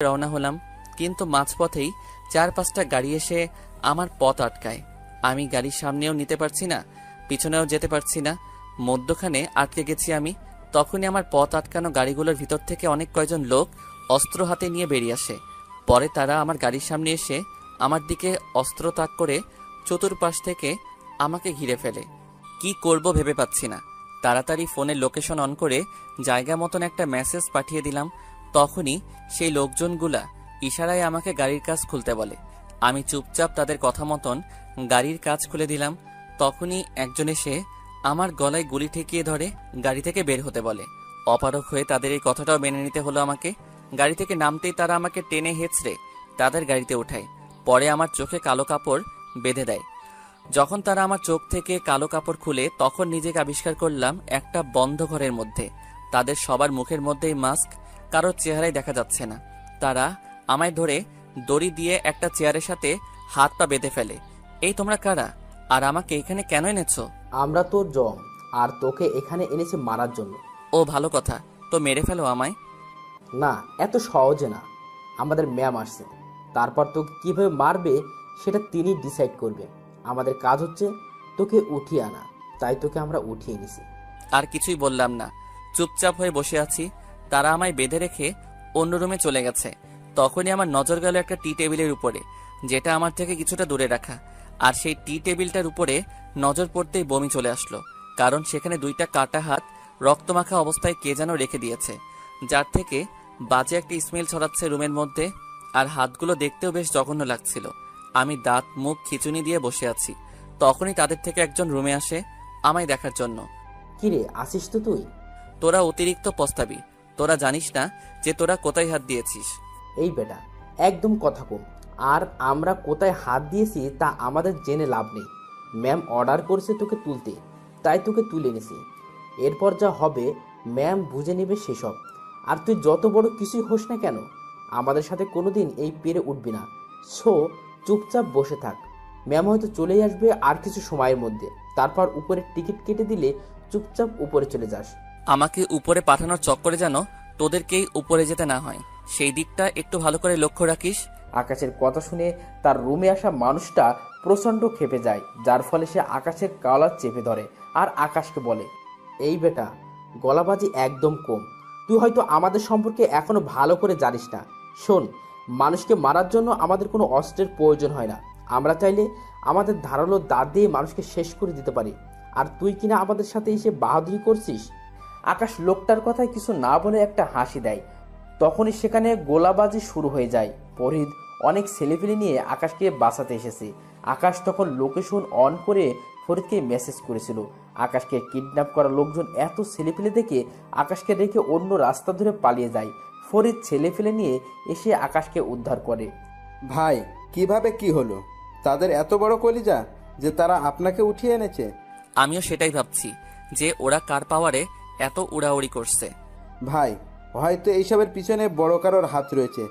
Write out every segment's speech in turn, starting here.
রওনা হলাম, কিন্তু মাঝপথেই 4-5টা গাড়ি এসে আমার পথ আটকায়। আমি গাড়ির সামনেও নিতে পারছি না, পিছনেও যেতে পারছি না, মধ্যখানে আটকে গেছি আমি। তখনই আমার পথ আটকানো গাড়িগুলোর ভিতর থেকে অনেক কয়জন লোক অস্ত্র হাতে নিয়ে বেরিয়ে আসে। পরে তারা আমার গাড়ির সামনে এসে আমার দিকে অস্ত্র তাক করে চতুর্পাশ থেকে আমাকে ঘিরে ফেলে। কি করব ভেবে পাচ্ছি না। তাড়াতাড়ি ফোনের লোকেশন অন করে জায়গা মতন একটা মেসেজ পাঠিয়ে দিলাম। তখনই সেই লোকজনগুলা ইশারায় আমাকে গাড়ির কাজ খুলতে বলে। আমি চুপচাপ তাদের কথা মতন গাড়ির কাজ খুলে দিলাম। তখনই একজন এসে আমার গলায় গুলি ঠেকিয়ে ধরে গাড়ি থেকে বের হতে বলে। অপারক হয়ে তাদের এই কথাটাও মেনে নিতে হলো আমাকে। গাড়ি থেকে নামতেই তারা আমাকে টেনে হেঁচড়ে তাদের গাড়িতে ওঠায়। পরে আমার চোখে কালো কাপড় বেঁধে দেয়। যখন তারা আমার চোখ থেকে কালো কাপড় খুলে, তখন নিজেকে আবিষ্কার করলাম একটা বন্ধ ঘরের মধ্যে। তাদের সবার মুখের মধ্যেই মাস্ক, কারোর চেহারাই দেখা যাচ্ছে না। তারা আমায় ধরে দড়ি দিয়ে একটা চেয়ারের সাথে হাত পা বেঁধে ফেলে। এই তোমরা কারা, আর আমাকে এখানে কেন এনেছো? আমরা তোর জম, আর তোকে এখানে এনেছি মারার জন্য। ও ভালো কথা, তো মেরে ফেলো আমায়। না, এত সহজে না। আমাদের ম্যাম আসছে, তারপর তোকে কিভাবে মারবে সেটা তিনি ডিসাইড করবে। আমাদের কাজ হচ্ছে তোকে উঠিয়ে আনা, তাই তোকে আমরা উঠিয়ে এনেছি। আর কিছুই বললাম না, চুপচাপ হয়ে বসে আছি। তারা আমায় বেঁধে রেখে অন্য রুমে চলে গেছে। তখনই আমার নজর গেল একটা টি টেবিলের উপরে, যেটা আমার থেকে কিছুটা দূরে রাখা। আর সেই টি টেবিলটার উপরে নজর পড়তেই বমি চলে আসলো, কারণ সেখানে 2টা কাটা হাত রক্তমাখা অবস্থায় কে যেন রেখে দিয়েছে, যার থেকে বাজে একটা স্মেল ছড়াচ্ছে রুমের মধ্যে। আর হাতগুলো দেখতেও বেশ জঘন্য লাগছিল। আমি দাঁত মুখ খিঁচুনি দিয়ে বসে আছি। তখনই তাদের থেকে একজন রুমে আসে আমায় দেখার জন্য। কিরে, আসিস তো তুই? তোরা অতিরিক্ত প্রস্তাবী। তোরা জানিস না যে তোরা কোথায় হাত দিয়েছিস। এই বেটা, একদম কথা কম। আর আমরা কোথায় হাত দিয়েছি তা আমাদের জেনে লাভ নেই। ম্যাম অর্ডার করেছে তোকে তুলতে, তাই তোকে তুলে এনেছি। এরপর যা হবে ম্যাম বুঝে নেবে সেসব। আর তুই যত বড় কিছুই হোস না কেন, আমাদের সাথে কোনোদিন এই পেরে উঠবি না। সো চুপচাপ বসে থাক। ম্যাম হয়তো চলেই আসবে আর কিছু সময়ের মধ্যে। তারপর উপরে টিকিট কেটে দিলে চুপচাপ উপরে চলে যাস। আমাকে উপরে পাঠানোর চক্করে যেন তোদেরকেই উপরে যেতে না হয়, সেই দিকটা একটু ভালো করে লক্ষ্য রাখিস। আকাশের কথা শুনে তার রুমে আসা মানুষটা প্রচণ্ড ক্ষেপে যায়, যার ফলে সে আকাশের কলার চেপে ধরে আর আকাশকে বলে, এই বেটা, গলাবাজি একদম কম। তুই হয়তো আমাদের সম্পর্কে এখনো ভালো করে জানিস না। শোন, মানুষকে মারার জন্য আমাদের কোনো অস্ত্রের প্রয়োজন হয় না। আমরা চাইলে আমাদের ধারালো দাঁত দিয়ে মানুষকে শেষ করে দিতে পারি। আর তুই কিনা আমাদের সাথে এসে বাহাদুরি করছিস। আকাশ লোকটার কথায় কিছু না বলে একটা হাসি দেয়। তখনই সেখানে গোলাবাজি শুরু হয়ে যায়। ফরিদ অনেক ছেলেপেলে নিয়ে আকাশকে বাঁচাতে এসেছে। আকাশ তখন লোকেশন অন করে ফরিদকে মেসেজ করেছিল। আকাশকে কিডন্যাপ করা লোকজন এত ছেলেপেলে দেখে আকাশকে রেখে অন্য রাস্তা ধরে পালিয়ে যায়। ফরিদ ছেলেপেলে নিয়ে এসে আকাশকে উদ্ধার করে। ভাই, কিভাবে কি হলো? তাদের এত বড় কলিজা যে তারা আপনাকে উঠিয়ে এনেছে। আমিও সেটাই ভাবছি যে ওরা কার পাওয়ারে এত উড়াউড়ি করছে। ভাই, হয়তো এইসবের পিছনে বড় কারোর হাত রয়েছে।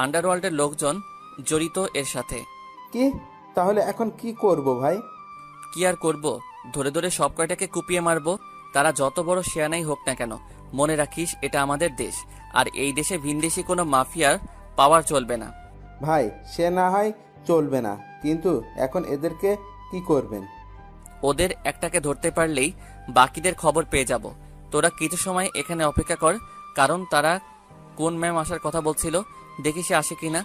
আন্ডারওয়ার্ল্ডের লোকজন জড়িত এর সাথে। কি? তাহলে এখন কি করব ভাই? কি আর করব, ধরে ধরে সব কয়টাকে কুপিয়ে মারবো। তারা যত বড় শেয়ানাই হোক না কেন, মনে রাখিস এটা আমাদের দেশ, আর এই দেশে ভিনদেশি কোনো মাফিয়ার পাওয়ার চলবে না। ভাই, সে না হয় চলবে না, কিন্তু এখন এদেরকে কি করবেন? ওদের একটাকে ধরতে পারলেই বাকিদের খবর পেয়ে যাব। তোরা কিছু সময় এখানে অপেক্ষা কর, কারণ তারা কোন ম্যাম আসার কথা বলছিল, দেখি সে আসে কিনা।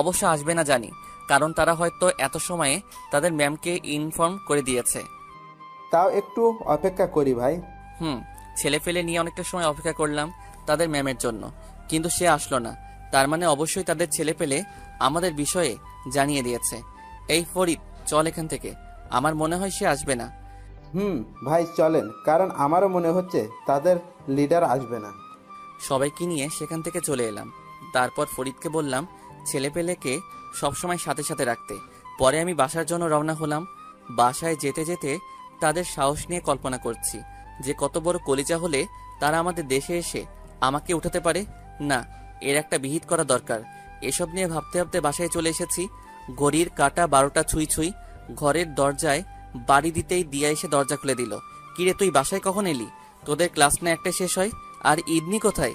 অবশ্য আসবে না জানি, কারণ তারা হয়তো এত সময়ে তাদের ম্যামকে ইনফর্ম করে দিয়েছে। তাও একটু অপেক্ষা করি ভাই। ছেলে ফেলে নিয়ে অনেকটা সময় অপেক্ষা করলাম তাদের ম্যামের জন্য, কিন্তু সে আসলো না। তার মানে অবশ্যই তাদের ছেলে পেলে আমাদের বিষয়ে জানিয়ে দিয়েছে। এই ফরিদ, চল এখান থেকে। আমার মনে হয় সে আসবে না। ভাই চলেন, কারণ আমারও মনে হচ্ছে তাদের লিডার আসবে না। সবাইকে নিয়ে সেখান থেকে চলে এলাম। তারপর ফরিদকে বললাম ছেলেপেলেকে সবসময় সাথে সাথে রাখতে। পরে আমি বাসার জন্য রওনা হলাম। বাসায় যেতে যেতে তাদের সাহস নিয়ে কল্পনা করছি যে কত বড় কলিজা হলে তারা আমাদের দেশে এসে আমাকে উঠাতে পারে। না, এর একটা বিহিত করা দরকার। এসব নিয়ে ভাবতে ভাবতে বাসায় চলে এসেছি। ঘড়ির কাঁটা 12টা ছুঁই ছুঁই। ঘরের দরজায় বাড়ি দিতেই দিয়া এসে দরজা খুলে দিল। কিরে, তুই বাসায় কখন এলি? তোদের ক্লাস না একটা শেষ হয়? আর ইদনি কোথায়?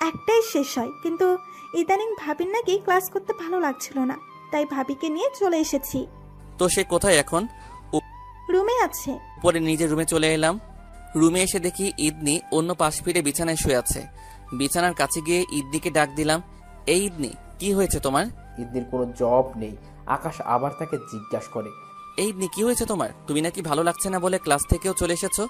একটাই শেষ হয়, কিন্তু ইদানিং ভাবির নাকি ক্লাস করতে ভালো লাগছিল না, তাই ভাবিকে নিয়ে চলে এসেছি। তো সে কোথায় এখন? রুমে আছে। পরে নিজের রুমে চলে এলাম। রুমে এসে দেখি ইদনি অন্য পাশ ফিরে বিছানায় শুয়ে আছে। বিছানার কাছে গিয়ে ইদনিকে ডাক দিলাম, এই ইদনি, কি হয়েছে তোমার? ইদনির কোনো জব নেই। আকাশ আবার তাকে জিজ্ঞাসা করে, এই ইদনি, কি হয়েছে তোমার? তুমি নাকি ভালো লাগছে না বলে ক্লাস থেকেও চলে এসেছো।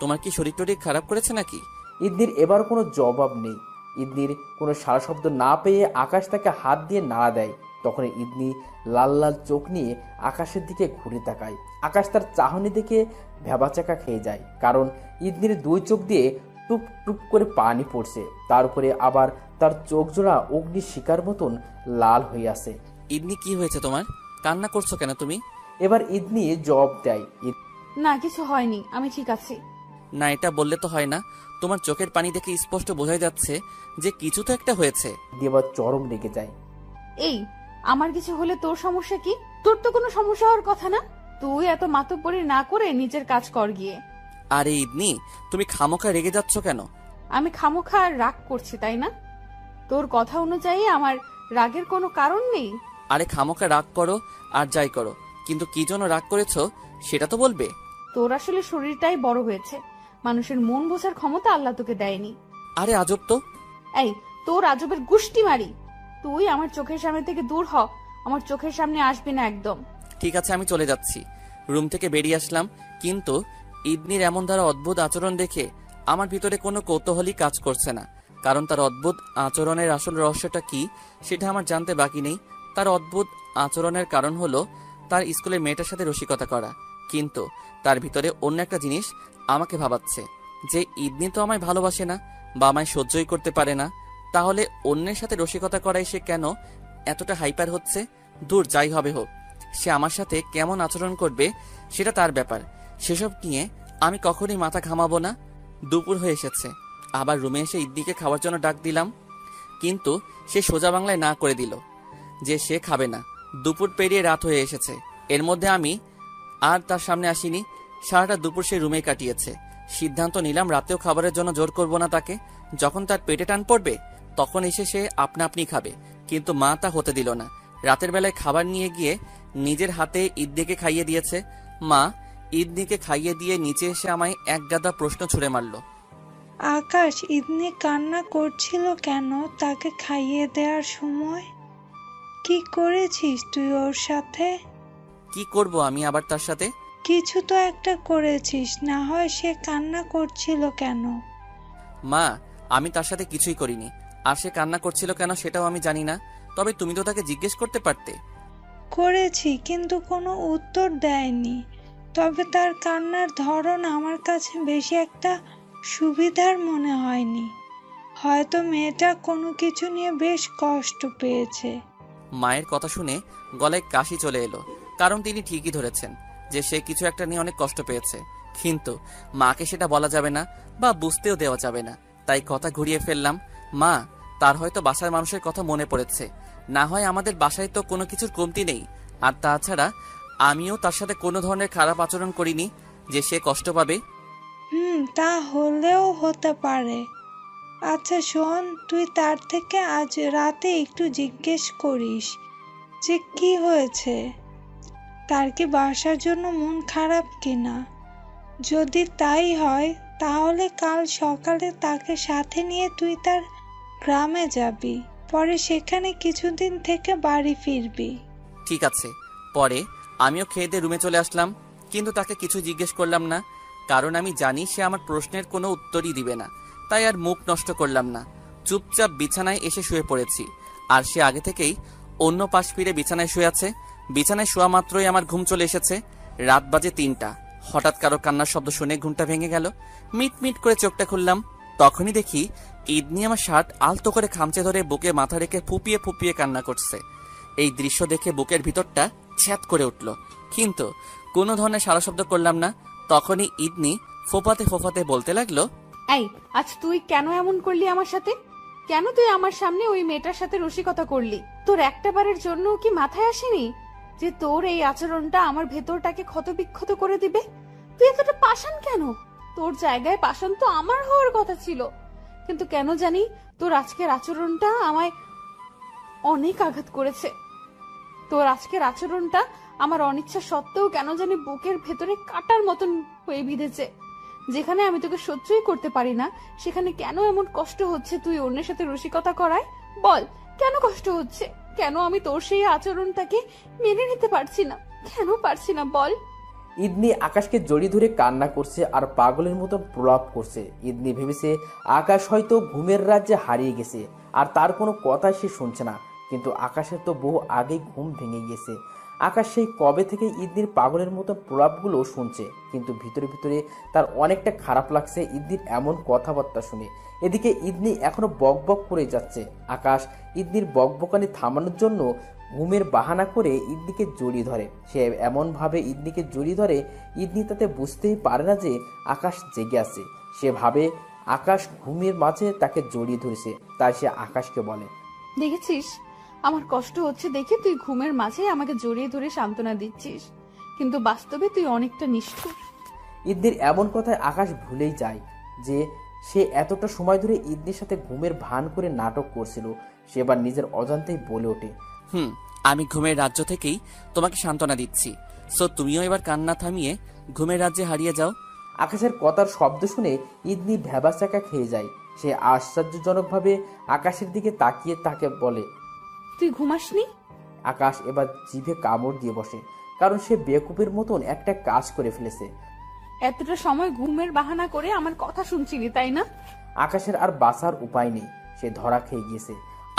তোমার কি শরীর টরীর খারাপ করেছে নাকি? ইদনির এবার কোনো জবাব নেই। ইদনির কোনো সারা শব্দ না পেয়ে আকাশ তাকে হাত দিয়ে নাড়া দেয়। তখন ইদনি লাল লাল চোখ নিয়ে আকাশের দিকে ঘুরে তাকায়। আকাশ তার চাহনি দেখে ভ্যাবাচাকা খেয়ে যায়, কারণ ইদনির দুই চোখ দিয়ে টুপ টুপ করে পানি পড়ছে। তার উপরে আবার তার চোখ জোড়া অগ্নি শিকার মতন লাল হয়ে আছে। ইদনি, কি হয়েছে তোমার? কান্না করছো কেন তুমি? এবার ইদনি জবাব দেয়, না, কিছু হয়নি, আমি ঠিক আছি। না, এটা বললে তো হয় না। তোমার চোখের পানি দেখে স্পষ্ট বোঝাই যাচ্ছে যে কিছু তো একটা হয়েছে। এবার চরম রেগে যায়। এই, আমার কিছু হলে তোর সমস্যা কি? তোর তো কোনো সমস্যা হওয়ার কথা না। তুই এত মাতব্বরি না করে নিজের কাজ কর গিয়ে। আরে ইদনি, তুমি খামোখা রেগে যাচ্ছ কেন? আমি খামোখা রাগ করছি, তাই না? তোর কথা অনুযায়ী আমার রাগের কোনো কারণ নেই। আরে খামোখা রাগ করো আর যাই করো, কিন্তু কি জন্য রাগ করেছো সেটা তো বলবে। তোর আসলে শরীরটাই বড় হয়েছে, মানুষের মন বোঝার ক্ষমতা আল্লাহ তোকে দেয়নি। আরে আজব তো। এই, তোর আজবের গুষ্টি মারি। তুই আমার চোখের সামনে থেকে দূর হ, আমার চোখের সামনে আসবি না একদম। ঠিক আছে, আমি চলে যাচ্ছি। রুম থেকে বেরিয়ে আসলাম, কিন্তু ইদনির এমন দ্বারা অদ্ভুত আচরণ দেখে আমার ভিতরে কোনো কৌতূহলই কাজ করছে না। কারণ তার অদ্ভুত আচরণের আসল রহস্যটা কি সেটা আমার জানতে বাকি নেই। তার অদ্ভুত আচরণের কারণ হলো তার স্কুলের মেয়েটার সাথে রসিকতা করা, কিন্তু তার ভিতরে অন্য একটা জিনিস আমাকে ভাবাচ্ছে যে ইদনি তো আমায় ভালোবাসে না বা আমায় সহ্যই করতে পারে না, তাহলে অন্যের সাথে রসিকতা করায় সে কেন এতটা হাইপার হচ্ছে? দূর, যাই হবে হোক, সে আমার সাথে কেমন আচরণ করবে সেটা তার ব্যাপার। সেসব নিয়ে আমি কখনই মাথা ঘামাবো না। দুপুর হয়ে এসেছে, আবার রুমে এসে ইদনিকে খাওয়ার জন্য ডাক দিলাম, কিন্তু সে সোজা বাংলায় না করে দিল যে সে খাবে না। দুপুর পেরিয়ে রাত হয়ে এসেছে, এর মধ্যে আমি আর তার সামনে আসিনি। সারাটা দুপুর সে রুমেই কাটিয়েছে। সিদ্ধান্ত নিলাম রাতেও খাবারের জন্য জোর করব না তাকে। যখন তার পেটে টান পড়বে তখন এসে সে আপনা আপনি খাবে, কিন্তু মা তা হতে দিল না। রাতের বেলায় খাবার নিয়ে গিয়ে নিজের হাতে ইদনিকে খাইয়ে দিয়েছে। মা ইদনিকে খাইয়ে দিয়ে নিচে এসে আমায় এক গাদা প্রশ্ন ছুড়ে মারল। আকাশ, ইদনি কান্না করছিল কেন তাকে খাইয়ে দেওয়ার সময়? কি করেছিস তুই ওর সাথে? কি করব আমি আবার তার সাথে? কিছু তো একটা করেছিস, না হয় সে কান্না করছিল কেন? মা, আমি তার সাথে কিছুই করিনি, আর সে কান্না করছিল কেন সেটাও আমি জানি না। তবে তুমি তো তাকে জিজ্ঞেস করতে পারতে। করেছি, কিন্তু কোনো উত্তর দেয়নি। তবে তার কান্নার ধরন আমার কাছে বেশি একটা সুবিধার মনে হয়নি। হয়তো মেয়েটা কোনো কিছু নিয়ে বেশ কষ্ট পেয়েছে। মায়ের কথা শুনে গলায় কাশি চলে এলো, কারণ তিনি ঠিকই ধরেছেন যে সে কিছু একটা নিয়ে অনেক কষ্ট পেয়েছে, কিন্তু মাকে সেটা বলা যাবে না বা বুঝতেও দেওয়া যাবে না। তাই কথা ঘুরিয়ে ফেললাম, মা, তার হয়তো বাসার মানুষের কথা মনে পড়েছে, না হয় আমাদের বাসায় তো কোনো কিছুর কমতি নেই। আর তাছাড়া আমিও তার সাথে কোনো ধরনের খারাপ আচরণ করিনি যে সে কষ্ট পাবে। তা হলেও হতে পারে। আচ্ছা শোন, তুই তার থেকে আজ রাতে একটু জিজ্ঞেস করিস যে কি হয়েছে, তার কি বাসার জন্য মন খারাপ কিনা। যদি তাই হয় তাহলে কাল সকালে তাকে সাথে নিয়ে তুই তার গ্রামে যাবি, পরে সেখানে কিছুদিন থেকে বাড়ি ফিরবি। ঠিক আছে। পরে আমিও খেয়ে দিয়ে রুমে চলে আসলাম, কিন্তু তাকে কিছু জিজ্ঞেস করলাম না, কারণ আমি জানি সে আমার প্রশ্নের কোনো উত্তরই দিবে না। তাই আর মুখ নষ্ট করলাম না, চুপচাপ বিছানায় এসে শুয়ে পড়েছি। আর সে আগে থেকেই অন্য পাশ ফিরে বিছানায় শুয়ে আছে। বিছানায় শোয়া মাত্রই আমার ঘুম চলে এসেছে। রাত বাজে ৩টা। হঠাৎ কারো কান্নার শব্দ শুনে ঘুমটা ভেঙে গেল। মিট মিট করে চোখটা খুললাম, তখনই দেখি ইদনি আমার শার্ট আলতো করে খামচে ধরে বুকে মাথা রেখে ফুপিয়ে ফুপিয়ে কান্না করছে। এই দৃশ্য দেখে বুকের ভিতরটা ছ্যাত করে উঠল, কিন্তু কোনো ধরনের সারা শব্দ করলাম না। তখনই ইদনি ফোপাতে ফোপাতে বলতে লাগলো, এই, আজ তুই কেন এমন করলি আমার সাথে? কেন তুই আমার সামনে ওই মেয়েটার সাথে রসিকতা করলি? তোর একটা বারের জন্য কি মাথায় আসেনি যে তোর এই আচরণটা আমার ভেতরটাকে ক্ষতবিক্ষত করে দিবে? তুই এতটা পাষাণ কেন? তোর জায়গায় পাষাণ তো আমার হওয়ার কথা ছিল, কিন্তু কেন জানি তোর আজকের আচরণটা আমায় অনেক আঘাত করেছে। তোর আজকের আচরণটা আমার অনিচ্ছা সত্ত্বেও কেন জানি বুকের ভেতরে কাটার মতন হয়ে বিঁধেছে। যেখানে আমি তোকে সহ্যই করতে পারি না, সেখানে কেন এমন কষ্ট হচ্ছে তুই অন্যের সাথে রসিকতা করায়? বল, কেন কষ্ট হচ্ছে? কেন আমি তোর সেই আচরণটাকে মেনে নিতে পারছি না? কেন পারছি না বল? ইদনি আকাশকে জড়িয়ে ধরে কান্না করছে আর পাগলের মতো প্রলাপ করছে। ইদনি ভেবেছে আকাশ হয়তো ঘুমের রাজ্যে হারিয়ে গেছে আর তার কোনো কথা সে শুনছে না। কিন্তু আকাশের তো বহু আগেই ঘুম ভেঙে গিয়েছে। আকাশ সেই কবে থেকে ইদনির পাগলের মতো প্রলাপগুলো শুনছে, কিন্তু ভিতরে ভিতরে তার অনেকটা খারাপ লাগছে ইদনির এমন কথাবার্তা শুনে। এদিকে ইদনি এখনো বকবক করে যাচ্ছে। আকাশ ইদনির বকবকানি থামানোর জন্য ঘুমের বাহানা করে ইদনিকে জড়িয়ে ধরে। সে এমনভাবে ইদনিকে জড়িয়ে ধরে, ইদনি তাতে বুঝতেই পারে না যে আকাশ জেগে আছে। সে ভাবে আকাশ ঘুমের মাঝে তাকে জড়িয়ে ধরেছে, তাই সে আকাশকে বলে, দেখেছিস আমার কষ্ট হচ্ছে দেখে তুই ঘুমের মাঝে আমাকে জড়িয়ে ধরে সান্ত্বনা দিচ্ছিস, কিন্তু বাস্তবে তুই অনেকটা নিষ্ঠুর। ইদনির এমন কথায় আকাশ ভুলেই যায় যে সে এতটা সময় ধরে ইদনির সাথে ঘুমের ভান করে নাটক করছিল। সে এবার নিজের অজান্তেই বলে ওঠে, আমি ঘুমের রাজ্য থেকেই তোমাকে সান্ত্বনা দিচ্ছি, সো তুমিও এবার কান্না থামিয়ে ঘুমের রাজ্যে হারিয়ে যাও। আকাশের কথার শব্দ শুনে ইদনি ভ্যাবাচাকা খেয়ে যায়। সে আশ্চর্যজনকভাবে আকাশের দিকে তাকিয়ে তাকে বলে, তুই ঘুমাসনি? আকাশ এবার জিভে কামড় দিয়ে বসে, কারণ সে বেকুবের মতন একটা কাজ করে ফেলেছে। এতটা সময় ঘুমের বাহানা করে আমার কথা শুনছিলি তাই না? আকাশের আর বাঁচার উপায় নেই, সে ধরা খেয়ে গিয়েছে।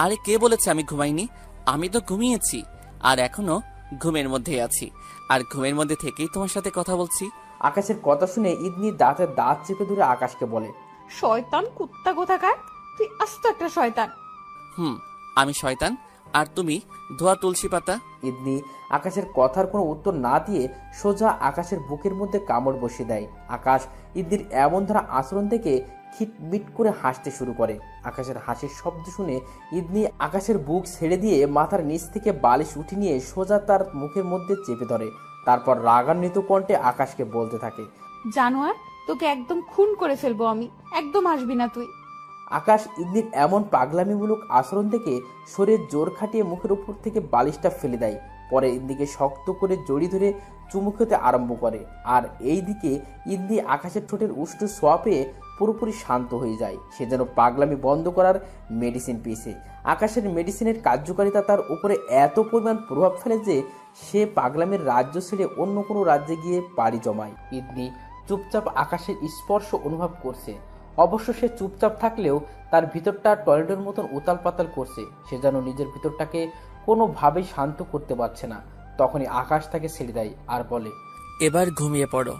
আরে কে বলেছে আমি ঘুমাইনি? আমি তো ঘুমিয়েছি আর এখনো ঘুমের মধ্যেই আছি, আর ঘুমের মধ্যে থেকেই তোমার সাথে কথা বলছি। আকাশের কথা শুনে ইদনি দাঁতে দাঁত চেপে ধরে আকাশকে বলে, শয়তান কুত্তা কোথাকার, তুই আস্ত একটা শয়তান। আমি শয়তান আর তুমি ধোয়া তুলসী পাতা। ইদনি আকাশের কথার কোনো উত্তর না দিয়ে সোজা আকাশের বুকের মধ্যে কামড় বসিয়ে দেয়। আকাশ ইদনির এমন ধরা আচরণ থেকে খিটমিট করে হাসতে শুরু করে। আকাশের হাসির শব্দ শুনে ইদনি আকাশের বুক ছেড়ে দিয়ে মাথার নিচ থেকে বালিশ উঠে নিয়ে সোজা তার মুখের মধ্যে চেপে ধরে। তারপর রাগান্বিত কণ্ঠে আকাশকে বলতে থাকে, জানোয়ার, তোকে একদম খুন করে ফেলবো আমি, একদম আসবি না তুই। আকাশ ইদনির এমন পাগলামিমূলক আচরণ থেকে শরীর জোর খাটিয়ে মুখের উপর থেকে বালিশটা ফেলে দেয়। পরে ইদনিকে শক্ত করে জড়িয়ে ধরে চুমু খেতে আরম্ভ করে। আর এই দিকে ইদনি আকাশের ঠোঁটের উষ্ণ ছোঁয়া পেয়ে পুরোপুরি শান্ত হয়ে যায়। সে যেন পাগলামি বন্ধ করার মেডিসিন পেয়েছে। আকাশের মেডিসিনের কার্যকারিতা তার উপরে এত পরিমাণ প্রভাব ফেলে যে সে পাগলামের রাজ্য ছেড়ে অন্য কোনো রাজ্যে গিয়ে পাড়ি জমায়। ইদনি চুপচাপ আকাশের স্পর্শ অনুভব করছে। অবশ্য সে চুপচাপ থাকলেও তার ভিতরটা টর্নেডোর মতন উতাল পাতাল করছে। সে যেন নিজের ভিতরটাকে কোনোভাবেই শান্ত করতে পারছে না। তখনই আকাশ তাকে ছেড়ে দেয় আর বলে, এবার ঘুমিয়ে পড়ো।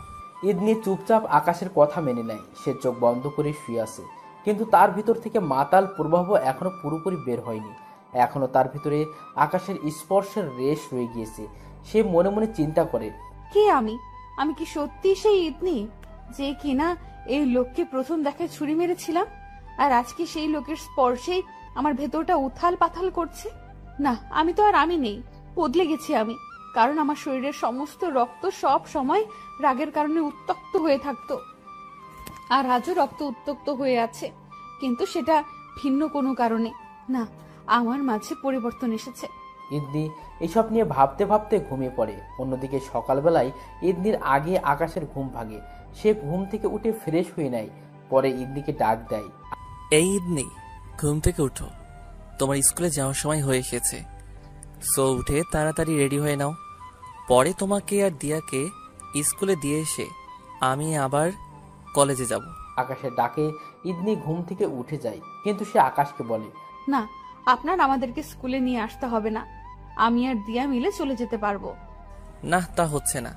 ইদনি চুপচাপ আকাশের কথা মেনে নেয়। সে চোখ বন্ধ করে শুয়ে আছে, কিন্তু তার ভিতর থেকে মাতাল প্রবাহ এখনো পুরোপুরি বের হয়নি। এখনো তার ভিতরে আকাশের স্পর্শের রেশ রয়ে গিয়েছে। সে মনে মনে চিন্তা করে, কে আমি? আমি কি সত্যি সেই ইদনি যে কিনা এই লোককে প্রথম দেখায় ছুরি মেরেছিলাম, আর আজকে সেই লোকের স্পর্শেই আমার ভেতরটা উথাল পাথাল করছে? না, আমি তো আর আমি নেই, বদলে গেছি আমি। কারণ আমার শরীরের সমস্ত রক্ত সব সময় রাগের কারণে উত্তপ্ত হয়ে থাকতো, আর আজও রক্ত উত্তপ্ত হয়ে আছে, কিন্তু সেটা ভিন্ন কোনো কারণে না। আমার মাঝে পরিবর্তন এসেছে। ইদনি এসব নিয়ে ভাবতে ভাবতে ঘুমিয়ে পড়ে। অন্যদিকে সকালবেলায় ইদনির আগে আকাশের ঘুম ভাঙে। সে ঘুম থেকে উঠে ফ্রেশ হয়ে নেয়। পরে ইদনিকে ডাক দেয়, এই ইদনি, ঘুম থেকে উঠো, তোমার স্কুলে যাওয়ার সময় হয়ে এসেছে। সো উঠে তাড়াতাড়ি রেডি হয়ে নাও। পরে তোমাকে আর দিয়াকে স্কুলে দিয়ে এসে আমি আবার কলেজে যাব। আকাশের ডাকে ইদনি ঘুম থেকে উঠে যায়, কিন্তু সে আকাশকে বলে, না, আপনার আমাদেরকে স্কুলে নিয়ে আসতে হবে না, আমি আর দিয়া মিলে চলে যেতে পারবো। না, তা হচ্ছে না।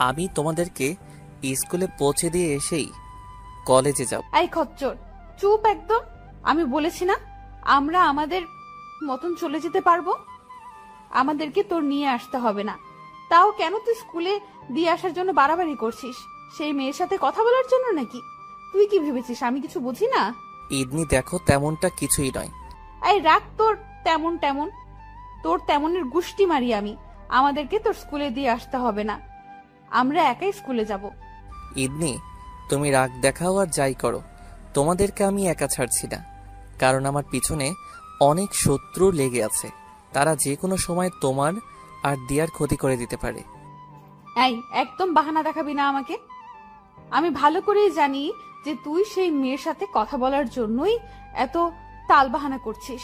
আমি তোমাদেরকে স্কুলে পৌঁছে দিয়ে এসেই কলেজে যাব। এই খচ্চর, চুপ একদম। আমি বলেছি না আমরা আমাদের মতন চলে যেতে পারবো, আমাদেরকে তোর নিয়ে আসতে হবে না। তাও কেন তুই স্কুলে দিয়ে আসার জন্য বাড়াবাড়ি করছিস? সেই মেয়ের সাথে কথা বলার জন্য নাকি? তুই কি ভেবেছিস আমি কিছু বুঝি না? ইদনি দেখো, তেমনটা কিছুই নয়। এই রাখ তোর তেমন তেমন, তোর তেমনের গুষ্টি মারি আমি। আমাদেরকে তোর স্কুলে দিয়ে আসতে হবে না, আমরা একাই স্কুলে যাব। ইদনি, তুমি রাগ দেখাও আর যাই করো, তোমাদেরকে আমি একা ছাড়ছি না, কারণ আমার পিছনে অনেক শত্রু লেগে আছে। তারা যে কোনো সময় তোমার আর দিয়ার ক্ষতি করে দিতে পারে। এই একদম বাহানা দেখাবি না আমাকে। আমি ভালো করেই জানি যে তুই সেই মেয়ের সাথে কথা বলার জন্যই এত তাল বাহানা করছিস।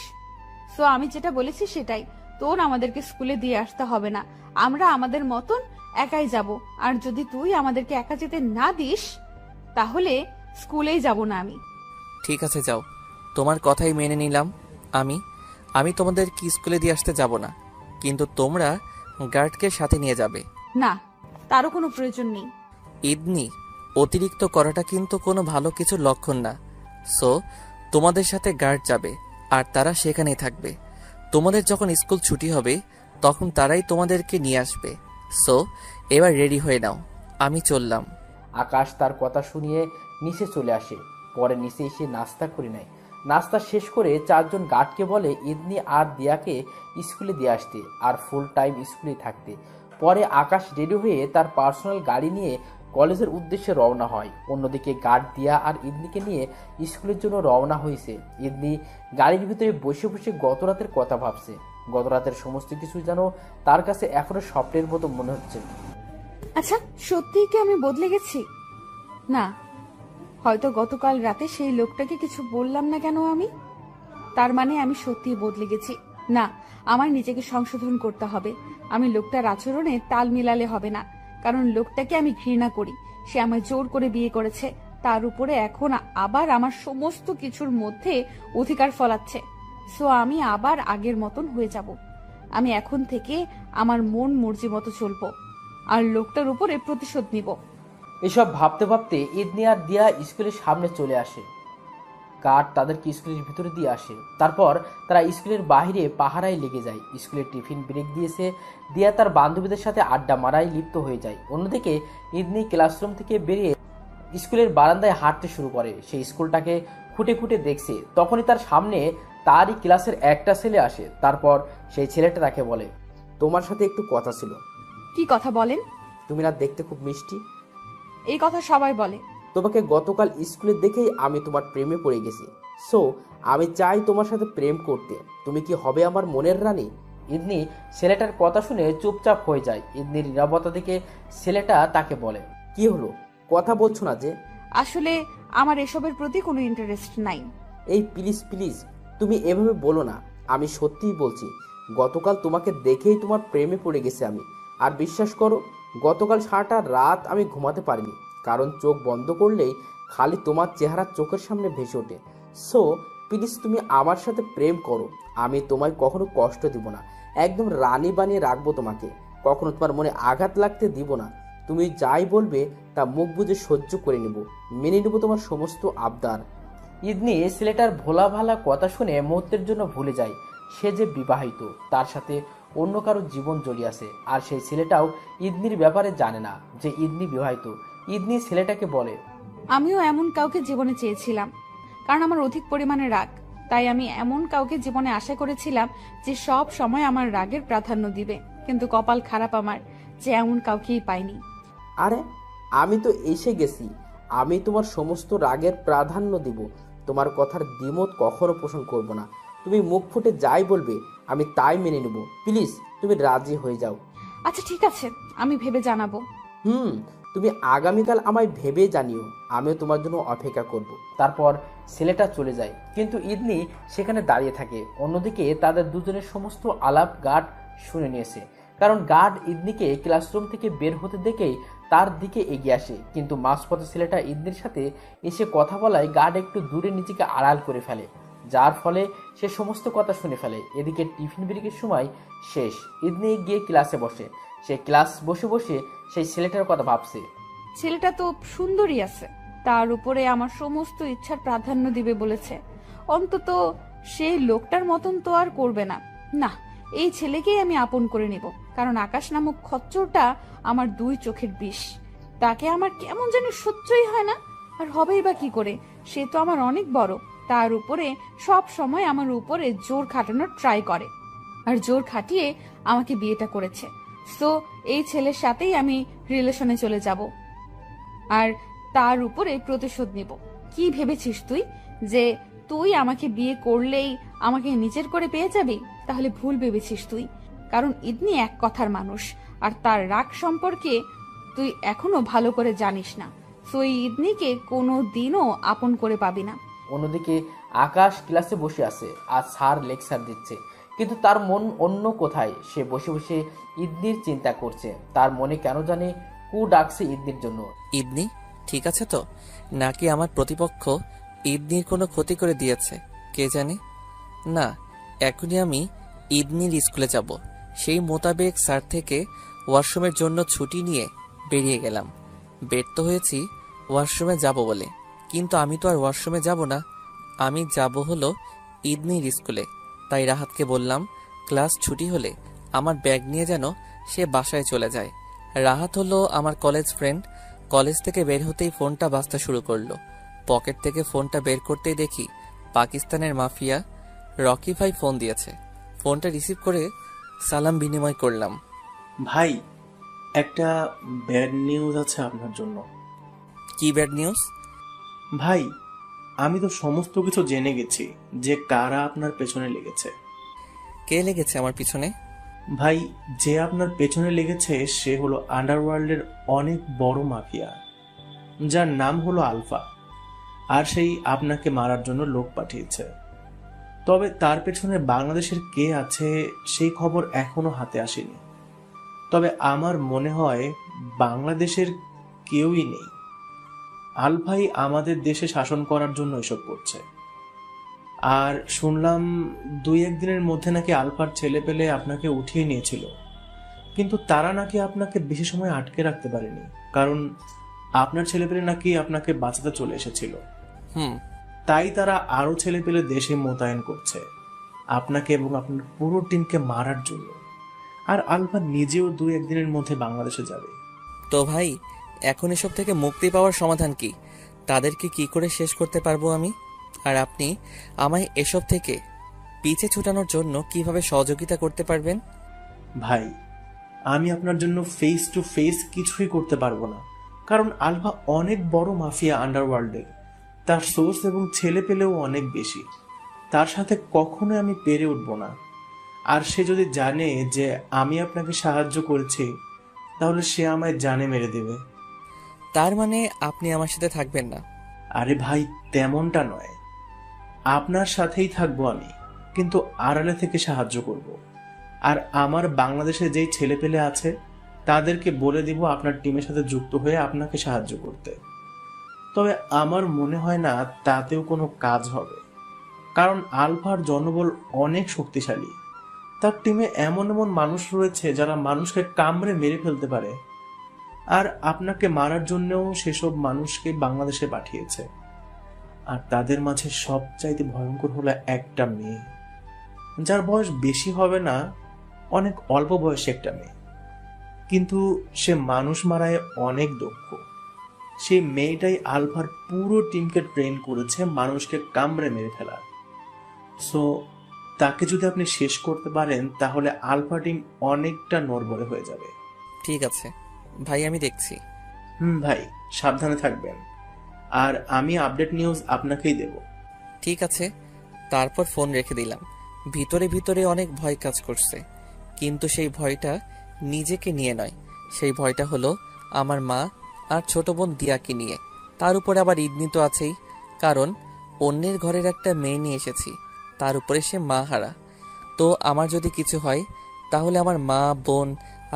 সো আমি যেটা বলেছি সেটাই, তোর আমাদেরকে স্কুলে দিয়ে আসতে হবে না, আমরা আমাদের মতন একাই যাব। আর যদি তুই আমাদেরকে একা যেতে না দিস তাহলে স্কুলেই যাব না আমি। ঠিক আছে, যাও, তোমার কথাই মেনে নিলাম। আমি তোমাদের কি স্কুলে দিয়ে আসতে যাব না, কিন্তু তোমরা গার্ডকে সাথে নিয়ে যাবে। না, তারও কোনো প্রয়োজন নেই। ইদনি, অতিরিক্ত করাটা কিন্তু কোনো ভালো কিছুর লক্ষণ না। সো তোমাদের সাথে গার্ড যাবে আর তারা সেখানেই থাকবে। তোমাদের যখন স্কুল ছুটি হবে তখন তারাই তোমাদেরকে নিয়ে আসবে। সো এবার রেডি হয়ে নাও, আমি চললাম। আকাশ তার কথা শুনিয়ে নিচে চলে আসে। পরে নিচে এসে নাস্তা করে নেয়। নাস্তা শেষ করে চারজন গার্ডকে বলে ইদনি আর দিয়াকে স্কুলে দিয়ে আসতে আর ফুল টাইম স্কুলে থাকতে। পরে আকাশ রেডি হয়ে তার পার্সোনাল গাড়ি নিয়ে কলেজের উদ্দেশ্যে রওনা হয়। অন্যদিকে গার্ড দিয়া আর ইদনিকে নিয়ে স্কুলের জন্য রওনা হয়েছে। ইদনি গাড়ির ভিতরে বসে বসে গত রাতের কথা ভাবছে। গত রাতের সমস্ত কিছু যেন তার কাছে এখনো স্বপ্নের মতো মনে হচ্ছে। আচ্ছা, সত্যিই কি আমি বদলে গেছি? না, হয়তো গতকাল রাতে সেই লোকটাকে কিছু বললাম না কেন আমি, তার মানে আমি সত্যিই বদলে গেছি। না, আমার নিজেকে সংশোধন করতে হবে। আমি লোকটার আচরণে তাল মিলালে হবে না, কারণ লোকটাকে আমি ঘৃণা করি। সে আমায় জোর করে বিয়ে করেছে, তার উপরে এখন আবার আমার সমস্ত কিছুর মধ্যে অধিকার ফলাচ্ছে। সো আমি আবার আগের মতন হয়ে যাব। আমি এখন থেকে আমার মন মর্জি মতো চলবো আর লোকটার উপরে প্রতিশোধ নিব। এসব ভাবতে ভাবতে ইদনি আর দিয়া স্কুলের সামনে চলে আসে। গার্ড তাদেরকে স্কুলের ভিতরে দিয়ে আসে। তারপর তারা স্কুলের বাইরে পাহারায় লেগে যায়। স্কুলের টিফিন ব্রেক দিয়েছে। দিয়া তার বান্ধবীদের সাথে আড্ডা মারায় লিপ্ত হয়ে যায়। অন্যদিকে ইদনি ক্লাসরুম থেকে বেরিয়ে স্কুলের বারান্দায় হাঁটতে শুরু করে। সেই স্কুলটাকে খুঁটে খুঁটে দেখছে। তখনই তার সামনে তারই ক্লাসের একটা ছেলে আসে। তারপর সেই ছেলেটা তাকে বলে, তোমার সাথে একটু কথা ছিল। কি কথা বলেন? তুমি না দেখতে খুব মিষ্টি। এই কথা সবাই বলে। তোমাকে গতকাল স্কুলে দেখেই আমি তোমার প্রেমে পড়ে গেছি। সো আমি চাই তোমার সাথে প্রেম করতে। তুমি কি হবে আমার মনের রানী? ইদনি ছেলেটার কথা শুনে চুপচাপ হয়ে যায়। ইদনির নীরবতা দেখে ছেলেটা তাকে বলে, কি হলো, কথা বলছো না যে? আসলে আমার এসবের প্রতি কোনো ইন্টারেস্ট নাই। এই প্লিজ প্লিজ, তুমি এভাবে বলো না। আমি সত্যিই বলছি, গতকাল তোমাকে দেখেই তোমার প্রেমে পড়ে গেছে আমি। আর বিশ্বাস করো, গতকাল সারাটা রাত আমি ঘুমাতে পারিনি, কারণ চোখ বন্ধ করলেই খালি তোমার চেহারা চোখের সামনে ভেসে ওঠে। সো প্লিজ তুমি আমার সাথে প্রেম করো। আমি তোমায় কখনো কষ্ট দিব না, একদম রানী বানিয়ে রাখবো তোমাকে। কখনো তোমার মনে আঘাত লাগতে দিব না। তুমি যাই বলবে তা মুখ বুজে সহ্য করে নেব, মেনে নেব তোমার সমস্ত আবদার। ইদনি ছেলেটার ভোলা ভালা কথা শুনে মুহূর্তের জন্য ভুলে যায় সে যে বিবাহিত, তার সাথে অন্য কারো জীবন জড়িয়ে আছে। আর সেই ছেলেটাও ইদনির ব্যাপারে জানে না যে ইদনি বিবাহিত। ইদনি ছেলেটাকে বলে, আমিও এমন কাউকে জীবনে চেয়েছিলাম, কারণ আমার অধিক পরিমাণে রাগ। তাই আমি এমন কাউকে জীবনে আশা করেছিলাম যে সব সময় আমার রাগের প্রাধান্য দিবে, কিন্তু কপাল খারাপ আমার যে এমন কাউকেই পাইনি। আরে আমি তো এসে গেছি, আমি তোমার সমস্ত রাগের প্রাধান্য দিব। তোমার কথার দ্বিমত কখনো পোষণ করব না। তুমি মুখ ফুটে যাই বলবে আমি তাই মেনে নেব। প্লিজ তুমি রাজি হয়ে যাও। আচ্ছা ঠিক আছে, আমি ভেবে জানাবো। তুমি আগামীকাল আমায় ভেবে জানিও, আমিও তোমার জন্য অপেক্ষা করব। তারপর ছেলেটা চলে যায়, কিন্তু ইদনি সেখানে দাঁড়িয়ে থাকে। অন্যদিকে তাদের দুজনের সমস্ত আলাপ গার্ড শুনে নিয়েছে, কারণ গার্ড ইদনিকে ক্লাসরুম থেকে বের হতে দেখেই তার দিকে এগিয়ে আসে। কিন্তু মাঝপথে ছেলেটা ইদনির সাথে এসে কথা বলায় গার্ড একটু দূরে নিজেকে আড়াল করে ফেলে, যার ফলে সে সমস্ত কথা শুনে ফেলে। এদিকে টিফিন ব্রেকের সময় শেষ। ইদনি গিয়ে ক্লাসে বসে। সে ক্লাস বসে বসে সেই ছেলেটার কথা ভাবছে। ছেলেটা তো সুন্দরী আছে, তার উপরে আমার সমস্ত ইচ্ছার প্রাধান্য দিবে বলেছে। অন্তত সেই লোকটার মতন তো আর করবে না। না, এই ছেলেকেই আমি আপন করে নেব, কারণ আকাশ নামক খচ্চরটা আমার দুই চোখের বিষ। তাকে আমার কেমন জানি সহ্যই হয় না। আর হবেই বা কি করে, সে তো আমার অনেক বড়। তার উপরে সব সময় আমার উপরে জোর খাটানোর ট্রাই করে, আর জোর খাটিয়ে আমাকে বিয়েটা করেছে। সো এই ছেলের সাথেই আমি রিলেশনে চলে যাব আর তার উপরে প্রতিশোধ নিব। কি ভেবেছিস তুই যে তুই আমাকে বিয়ে করলেই আমাকে নিজের করে পেয়ে যাবি? তাহলে ভুল ভেবেছিস তুই। কারণ ইদনি এক কথার মানুষ, আর তার রাগ সম্পর্কে তুই এখনো ভালো করে জানিস না। তো এই ইদনিকে কোনো দিনও আপন করে পাবি না। অন্যদিকে আকাশ ক্লাসে বসে আছে আর স্যার লেকচার দিচ্ছে, কিন্তু তার মন অন্য কোথায়। সে বসে বসে ইদনির চিন্তা করছে। তার মনে কেন জানে কু ডাকছে ইদনির জন্য। ইদনি ঠিক আছে তো, নাকি আমার প্রতিপক্ষ ইদনির কোনো ক্ষতি করে দিয়েছে কে জানে। না, এখনই আমি ইদনির স্কুলে যাব। সেই মোতাবেক স্যার থেকে ওয়াশরুমের জন্য ছুটি নিয়ে বেরিয়ে গেলাম। ব্যর্থ হয়েছি ওয়াশরুমে যাব বলে, কিন্তু আমি তো আর ওয়াশরুমে যাব না, আমি যাব হলো ইদনির স্কুলে। তাই রাহাতকে বললাম ক্লাস ছুটি হলে আমার ব্যাগ নিয়ে যেন সে বাসায় চলে যায়। রাহাত হলো আমার কলেজ ফ্রেন্ড। কলেজ থেকে বের হতেই ফোনটা বাজতে শুরু করলো। পকেট থেকে ফোনটা বের করতেই দেখি পাকিস্তানের মাফিয়া রকি ভাই ফোন দিয়েছে। ফোনটা রিসিভ করে সালাম বিনিময় করলাম। ভাই, একটা ব্যাড নিউজ আছে আপনার জন্য। কি ব্যাড নিউজ? ভাই, আমি তো সমস্ত কিছু জেনে গেছি যে কারা আপনার পেছনে লেগেছে। কে লেগেছে আমার পিছনে? ভাই, যে আপনার পেছনে লেগেছে সে হলো আন্ডারওয়ার্ল্ডের অনেক বড় মাফিয়া, যার নাম হলো আলফা। আর সেই আপনাকে মারার জন্য লোক পাঠিয়েছে। তবে তার পেছনে বাংলাদেশের কে আছে সেই খবর এখনো হাতে আসেনি। তবে আমার মনে হয় বাংলাদেশের কেউই নেই। আলফাই আমাদের দেশে শাসন করার জন্য এসব করছে। আর শুনলাম 2-1 দিনের মধ্যে নাকি আলফার ছেলে পেলে আপনাকে উঠিয়ে নিয়েছিল, কিন্তু তারা নাকি আপনাকে বেশি সময় আটকে রাখতে পারেনি, কারণ আপনার ছেলে পেলে নাকি আপনাকে বাঁচাতে চলে এসেছিল। তাই তারা আরো ছেলে পেলে দেশে মোতায়েন করছে আপনাকে এবং আপনার পুরো টিমকে মারার জন্য। আর আলফা নিজেও 2-1 দিনের মধ্যে বাংলাদেশে যাবে। তো ভাই, এখন এসব থেকে মুক্তি পাওয়ার সমাধান কি? তাদেরকে কি করে শেষ করতে পারবো আমি? আর আপনি আমায় এসব থেকে পিছে ছুটানোর জন্য কিভাবে সহযোগিতা করতে পারবেন? ভাই, আমি আপনার জন্য ফেস টু ফেস কিছুই করতে পারবো না, কারণ আলফা অনেক বড় মাফিয়া আন্ডারওয়ার্ল্ডের। তার সোর্স এবং ছেলে পেলেও অনেক বেশি। তার সাথে কখনো আমি পেরে উঠবো না। আর সে যদি জানে যে আমি আপনাকে সাহায্য করেছি, তাহলে সে আমায় জানে মেরে দেবে। তার মানে আপনি আমার সাথে থাকবেন না? আরে ভাই, তেমনটা নয়। আপনার সাথেই থাকবো আমি, কিন্তু আড়ালে থেকে সাহায্য করব। আর আমার বাংলাদেশে যেই ছেলে পেলে আছে তাদেরকে বলে দিব আপনার টিমের সাথে যুক্ত হয়ে আপনাকে সাহায্য করতে। তবে আমার মনে হয় না তাতেও কোনো কাজ হবে, কারণ আলফার জনবল অনেক শক্তিশালী। তার টিমে এমন এমন মানুষ রয়েছে যারা মানুষকে কামড়ে মেরে ফেলতে পারে। আর আপনাকে মারার জন্যও সেসব মানুষকে বাংলাদেশে পাঠিয়েছে। আর তাদের মাঝে সবচাইতে ভয়ঙ্কর হলো একটা মেয়ে, যার বয়স বেশি হবে না, অনেক অল্প বয়সী একটা মেয়ে, কিন্তু সে মানুষ মারায় অনেক দক্ষ। সেই মেয়েটাই আলফার পুরো টিমকে ট্রেন করেছে মানুষকে কামড়ে মেরে ফেলার। সো তাকে যদি আপনি শেষ করতে পারেন, তাহলে আলফা টিম অনেকটা নড়বড়ে হয়ে যাবে। ঠিক আছে ভাই, আমি দেখছি। ভাই, সাবধানে থাকবেন। আর আমি আপডেট নিউজ আপনাকেই দেব। ঠিক আছে। তারপর ফোন রেখে দিলাম। ভিতরে ভিতরে অনেক ভয় কাজ করছে, কিন্তু সেই ভয়টা নিজেকে নিয়ে নয়, সেই ভয়টা হলো আমার মা আর ছোট বোন দিয়াকে নিয়ে। তার উপরে আবার ইদনি তো আছেই, কারণ অন্যের ঘরের একটা মেয়ে নিয়ে এসেছি, তার উপরে সে মা হারা। তো আমার যদি কিছু হয় তাহলে আমার মা, বোন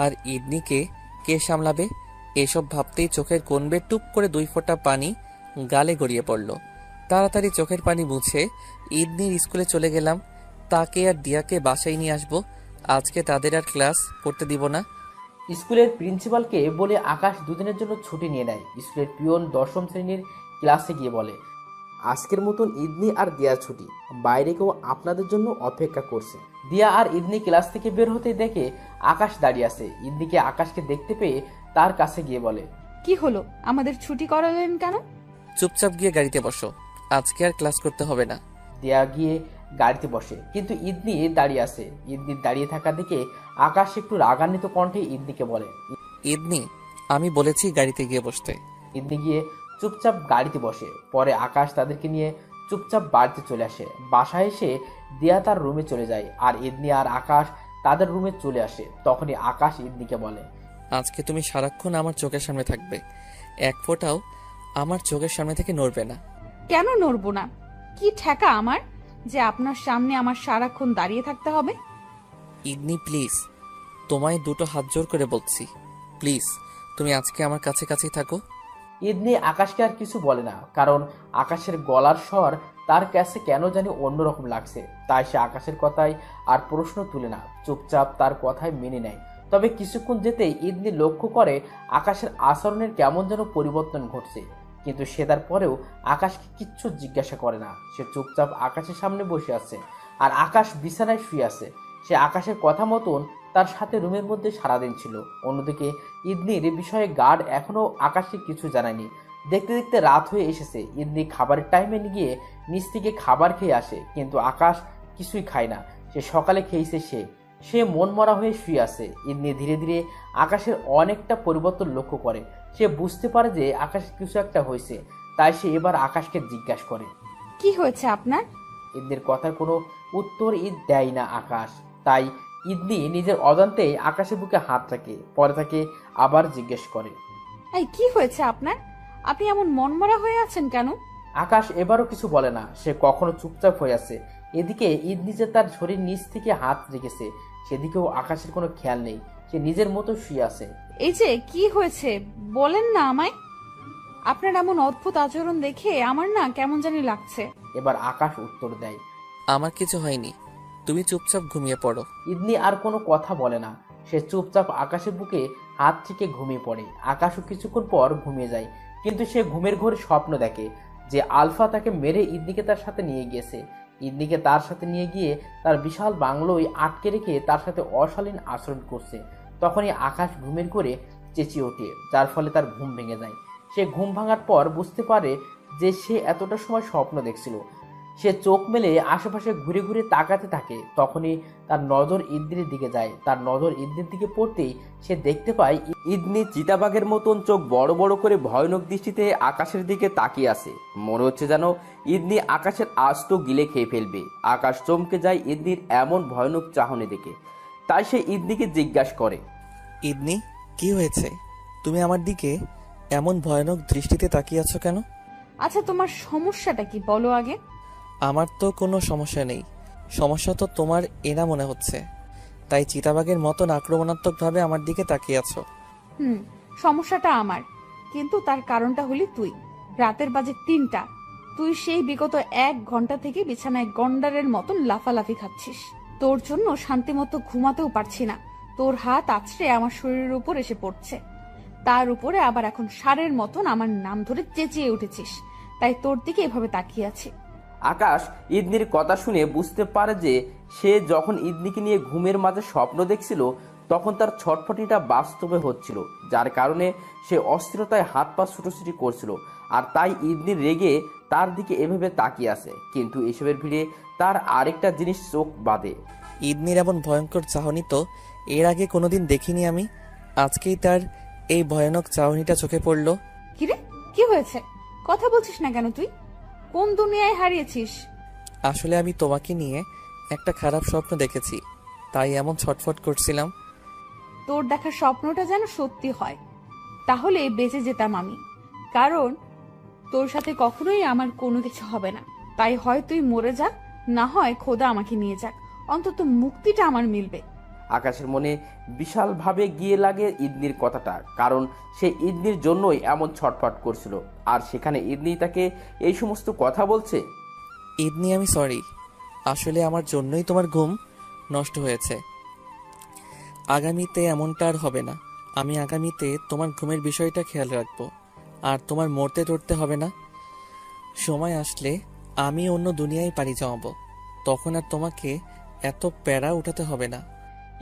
আর ইদনিকে কে সামলাবে? এসব ভাবতেই চোখের কোণ বেয়ে টুপ করে 2 ফোঁটা পানি গালে গড়িয়ে পড়ল। তাড়াতাড়ি চোখের পানি মুছে ইদনির স্কুলে চলে গেলাম। তাকে আর দিয়াকে বাসায় নিয়ে আসবো। আজকে তাদের আর ক্লাস করতে দিব না। স্কুলের প্রিন্সিপালকে বলে আকাশ দুদিনের জন্য ছুটি নিয়ে নেয়। স্কুলের পিয়ন 10ম শ্রেণীর ক্লাসে গিয়ে বলে, আজকের মতন ইদনি আর দিয়ার ছুটি, বাইরে কেউ আপনাদের জন্য অপেক্ষা করছে। দিয়া আর ইদনি ক্লাস থেকে বের হতে দেখে আকাশ দাঁড়িয়ে আছে। ইদনিকে আকাশকে দেখতে পেয়ে তার কাছে গিয়ে বলে, কি হলো, আমাদের ছুটি করালেন কেন? চুপচাপ গিয়ে গাড়িতে বসো, আজকে আর ক্লাস করতে হবে না। দিয়া গিয়ে গাড়িতে বসে, কিন্তু ইদনি দাঁড়িয়ে আছে। ইদনি দাঁড়িয়ে থাকা দেখে আকাশ একটু রাগান্বিত কণ্ঠে ইদনিকে বলে, ইদনি, আমি বলেছি গাড়িতে গিয়ে বসতে। ইদনি গিয়ে চুপচাপ গাড়িতে বসে। পরে আকাশ তাদেরকে নিয়ে চুপচাপ বাড়িতে চলে আসে। বাসায় এসে দিয়া তার রুমে চলে যায় আর ইদনি আর আকাশ তাদের রুমে চলে আসে। তখনই আকাশ ইদনিকে বলে, আজকে তুমি সারাক্ষণ আমার চোখের সামনে থাকবে, এক ফোঁটাও আমার চোখের সামনে থেকে নড়বে না। কেন নড়বো না? কি ঠেকা আমার যে আপনার সামনে আমার সারাক্ষণ দাঁড়িয়ে থাকতে হবে? ইদনি প্লিজ, তোমায় দুটো হাত জোর করে বলছি, প্লিজ তুমি আজকে আমার কাছে কাছেই থাকো। ইদনি আকাশকে আর কিছু বলে না, কারণ আকাশের গলার স্বর তার কাছে কেন জানি অন্যরকম লাগছে। তাই সে আকাশের কথায় আর প্রশ্ন তুলে না, চুপচাপ তার কথায় মেনে নেয়। তবে কিছুক্ষণ যেতেই ইদনি লক্ষ্য করে আকাশের আচরণের কেমন যেন পরিবর্তন ঘটছে, কিন্তু সে তারপরেও আকাশকে কিচ্ছু জিজ্ঞাসা করে না। সে চুপচাপ আকাশের সামনে বসে আছে আর আকাশ বিছানায় শুয়ে আছে। সে আকাশের কথা মতন তার সাথে রুমের মধ্যে সারাদিন ছিল। অন্যদিকে ইদনির বিষয়ে গার্ড এখনো আকাশকে কিছু জানায়নি। দেখতে দেখতে রাত হয়ে এসেছে। ইদনি খাবারের টাইমে গিয়ে নিচ থেকে খাবার খেয়ে আসে, কিন্তু আকাশ কিছুই খায় না। সে সকালে খেয়েছে, সে মন মরা হয়ে শুয়ে আছে। ইদনি ধীরে ধীরে আকাশের অনেকটা পরিবর্তন লক্ষ্য করে। সে বুঝতে পারে যে আকাশের কিছু একটা হয়েছে, তাই সে এবার আকাশকে জিজ্ঞাসা করে, কি হয়েছে আপনার? ইদনির কথার কোনো উত্তর দেয় না আকাশ। তাই ইদনি নিজের অজান্তেই আকাশের বুকে হাত রাখে। পরে তাকে আবার জিজ্ঞেস করে, এই কি হয়েছে আপনার? আপনি এমন মনমরা হয়ে আছেন কেন? আকাশ এবারও কিছু বলে না। সে কখনো চুপচাপ হয়ে আছে। এদিকে ইদনি যে তার শরীর নিচ থেকে হাত রেখেছে, সেদিকেও আকাশের কোনো খেয়াল নেই। সে নিজের মতো শুয়ে আছে। এই যে কি হয়েছে বলেন না আমায়। আপনার এমন অদ্ভুত আচরণ দেখে আমার না কেমন জানি লাগছে। এবার আকাশ উত্তর দেয়, আমার কিছু হয়নি, তুমি চুপচাপ ঘুমিয়ে পড়ো। ইদনি আর কোনো কথা বলে না। সে চুপচাপ আকাশের বুকে হাত থেকে ঘুমিয়ে পড়ে। আকাশও কিছুক্ষণ পর ঘুমিয়ে যায়, কিন্তু সে ঘুমের ঘোরে স্বপ্ন দেখে যে আলফা তাকে মেরে ইদনিকে তার সাথে নিয়ে গিয়েছে। ইদনিকে তার সাথে নিয়ে গিয়ে তার বিশাল বাংলোয় আটকে রেখে তার সাথে অশালীন আচরণ করছে। তখনই আকাশ ঘুমের ঘোরে চেঁচিয়ে ওঠে, যার ফলে তার ঘুম ভেঙে যায়। সে ঘুম ভাঙার পর বুঝতে পারে যে সে এতটা সময় স্বপ্ন দেখছিল। সে চোখ মেলে আশেপাশে ঘুরে ঘুরে তাকাতে থাকে। তখনই তার নজর ইদনির দিকে যায়। তার নজর ইদনির দিকে পড়তেই সে দেখতে পায় ইদনি চিতাবাঘের মতন চোখ বড় বড় করে ভয়ানক দৃষ্টিতে আকাশের দিকে তাকিয়ে আছে। মনে হচ্ছে যেন ইদনি আকাশের আস্ত গিলে খেয়ে ফেলবে। আকাশ চমকে যায় ইদনির এমন ভয়ানক চাহনি দেখে। তাই সে ইদনিকে জিজ্ঞাসা করে, ইদনি, কি হয়েছে? তুমি আমার দিকে এমন ভয়ানক দৃষ্টিতে তাকিয়ে আছো কেন? আচ্ছা তোমার সমস্যাটা কি বলো আগে। আমার তো কোনো সমস্যা নেই, সমস্যা তো তোমার এনা মনে হচ্ছে, তাই চিতাবাঘের মতন আক্রমণাত্মকভাবে আমার দিকে তাকিয়ে আছো। সমস্যাটা আমার, কিন্তু তার কারণটা হলি তুই। রাতের বাজে 3টা, তুই সেই বিগত 1 ঘন্টা থেকে বিছানায় গন্ডারের মতন লাফালাফি খাচ্ছিস। তোর জন্য শান্তি মতো ঘুমাতেও পারছি না। তোর হাত আছড়ে আমার শরীরের উপর এসে পড়ছে, তার উপরে আবার এখন ষাঁড়ের মতন আমার নাম ধরে চেঁচিয়ে উঠেছিস, তাই তোর দিকে এভাবে তাকিয়ে আছি। আকাশ ইদনির কথা শুনে বুঝতে পারে যে সে যখন ইদনিকে নিয়ে ঘুমের মাঝে স্বপ্ন দেখছিল, তখন তার ছটফটিটা বাস্তবে হচ্ছিল, যার কারণে সে অস্থিরতায় হাত পা ছুটোছুটি করছিল। আর তাই ইদনির রেগে তার দিকে এভাবে তাকিয়ে আছে। কিন্তু এসবের ভিড়ে তার আরেকটা জিনিস চোখ বাঁধে। ইদনির এমন ভয়ঙ্কর চাহনি তো এর আগে কোনোদিন দেখিনি আমি। আজকেই তার এই ভয়ানক চাহনিটা চোখে পড়ল। কিরে, কি হয়েছে? কথা বলছিস না কেন? তুই কোন দুনিয়ায় হারিয়েছিস? আসলে আমি তোমাকে নিয়ে একটা খারাপ স্বপ্ন দেখেছি, তাই এমন ছটফট করছিলাম। তোর দেখা স্বপ্নটা যেন সত্যি হয়, তাহলে বেঁচে যেতাম আমি। কারণ তোর সাথে কখনোই আমার কোনো কিছু হবে না। তাই হয় তুই মরে যা, না হয় খোদা আমাকে নিয়ে যাক, অন্তত মুক্তিটা আমার মিলবে। আকাশের মনে বিশালভাবে গিয়ে লাগে ইদনির কথাটা, কারণ সে ইদনির জন্যই এমন ছটফট করছিল। আর সেখানে ইদনি তাকে এই সমস্ত কথা বলছে। ইদনি, আমি সরি, আসলে আমার জন্যই তোমার ঘুম নষ্ট হয়েছে। আগামীতে এমনটা আর হবে না। আমি আগামীতে তোমার ঘুমের বিষয়টা খেয়াল রাখবো, আর তোমার মরতে টরতে হবে না। সময় আসলে আমি অন্য দুনিয়ায় পাড়ি জমাবো, তখন আর তোমাকে এত প্যারা উঠাতে হবে না।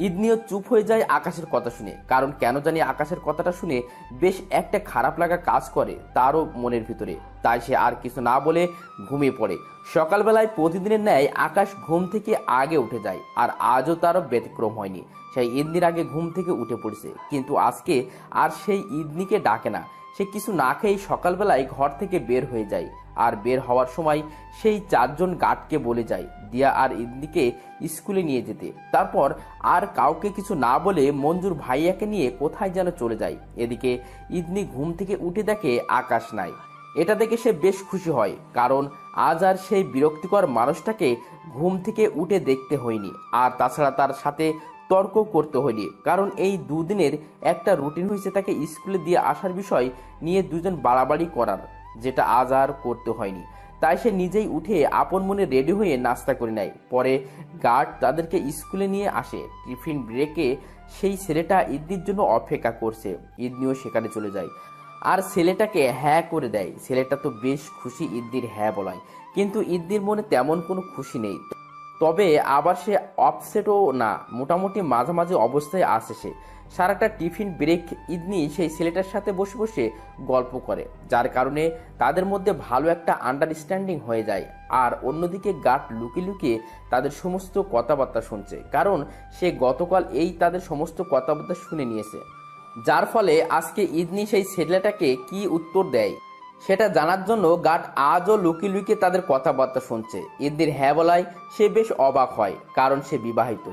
ইদনিও চুপ হয়ে যায় আকাশের কথা শুনে, কারণ কেন জানি আকাশের কথাটা শুনে বেশ একটা খারাপ লাগা কাজ করে তারও মনের ভিতরে। তাই সে আর কিছু না বলে ঘুমিয়ে পড়ে। সকালবেলায় প্রতিদিনের ন্যায় আকাশ ঘুম থেকে আগে উঠে যায়, আর আজও তারও ব্যতিক্রম হয়নি। সেই ইদনির আগে ঘুম থেকে উঠে পড়েছে, কিন্তু আজকে আর সেই ইদনিকে ডাকে না। সে কিছু না খেয়েই সকালবেলায় ঘর থেকে বের হয়ে যায়, আর বের হওয়ার সময় সেই 4 জন গার্ডকে বলে যায় দিয়া আর ইদনিকে স্কুলে নিয়ে যেতে। তারপর আর কাউকে কিছু না বলে মঞ্জুর ভাইয়াকে নিয়ে কোথায় যেন চলে যায়। এদিকে ইদনি ঘুম থেকে উঠে দেখে আকাশ নাই। এটা দেখে সে বেশ খুশি হয়, কারণ আজ আর সেই বিরক্তিকর মানুষটাকে ঘুম থেকে উঠে দেখতে হয়নি, আর তাছাড়া তার সাথে তর্ক করতে হয়নি, কারণ এই দুদিনের একটা রুটিন হয়েছে তাকে স্কুলে দিয়ে আসার বিষয় নিয়ে দুজন বাড়াবাড়ি করার, যেটা আজ আর করতে হয়নি। তাই সে নিজেই উঠে আপন মনে রেডি হয়ে নাস্তা করে নেয়। পরে গার্ড তাদেরকে স্কুলে নিয়ে আসে। টিফিন ব্রেকে সেই ছেলেটা ইদনির জন্য অপেক্ষা করছে। ইদনিও সেখানে চলে যায় আর ছেলেটাকে হ্যাঁ করে দেয়। ছেলেটা তো বেশ খুশি ইদনির হ্যাঁ বলায়, কিন্তু ইদনির মনে তেমন কোনো খুশি নেই। তবে আবার সে অপসেটও না, মোটামুটি মাঝামাঝি অবস্থায় আসে সে। সারাটা টিফিন ব্রেক ইদনি সেই ছেলেটার সাথে বসে বসে গল্প করে, যার কারণে তাদের মধ্যে ভালো একটা আন্ডারস্ট্যান্ডিং হয়ে যায়। আর অন্যদিকে গার্ড লুকিয়ে লুকিয়ে তাদের সমস্ত কথাবার্তা শুনছে, কারণ সে গতকাল এই তাদের সমস্ত কথাবার্তা শুনে নিয়েছে। যার ফলে আজকে ইদনি সেই ছেলেটাকে কি উত্তর দেয় সেটা জানার জন্য গার্ড আজও লুকিয়ে লুকিয়ে তাদের কথাবার্তা শুনছে। ইদনির হ্যাঁ বলায় সে বেশ অবাক হয়, কারণ সে বিবাহিত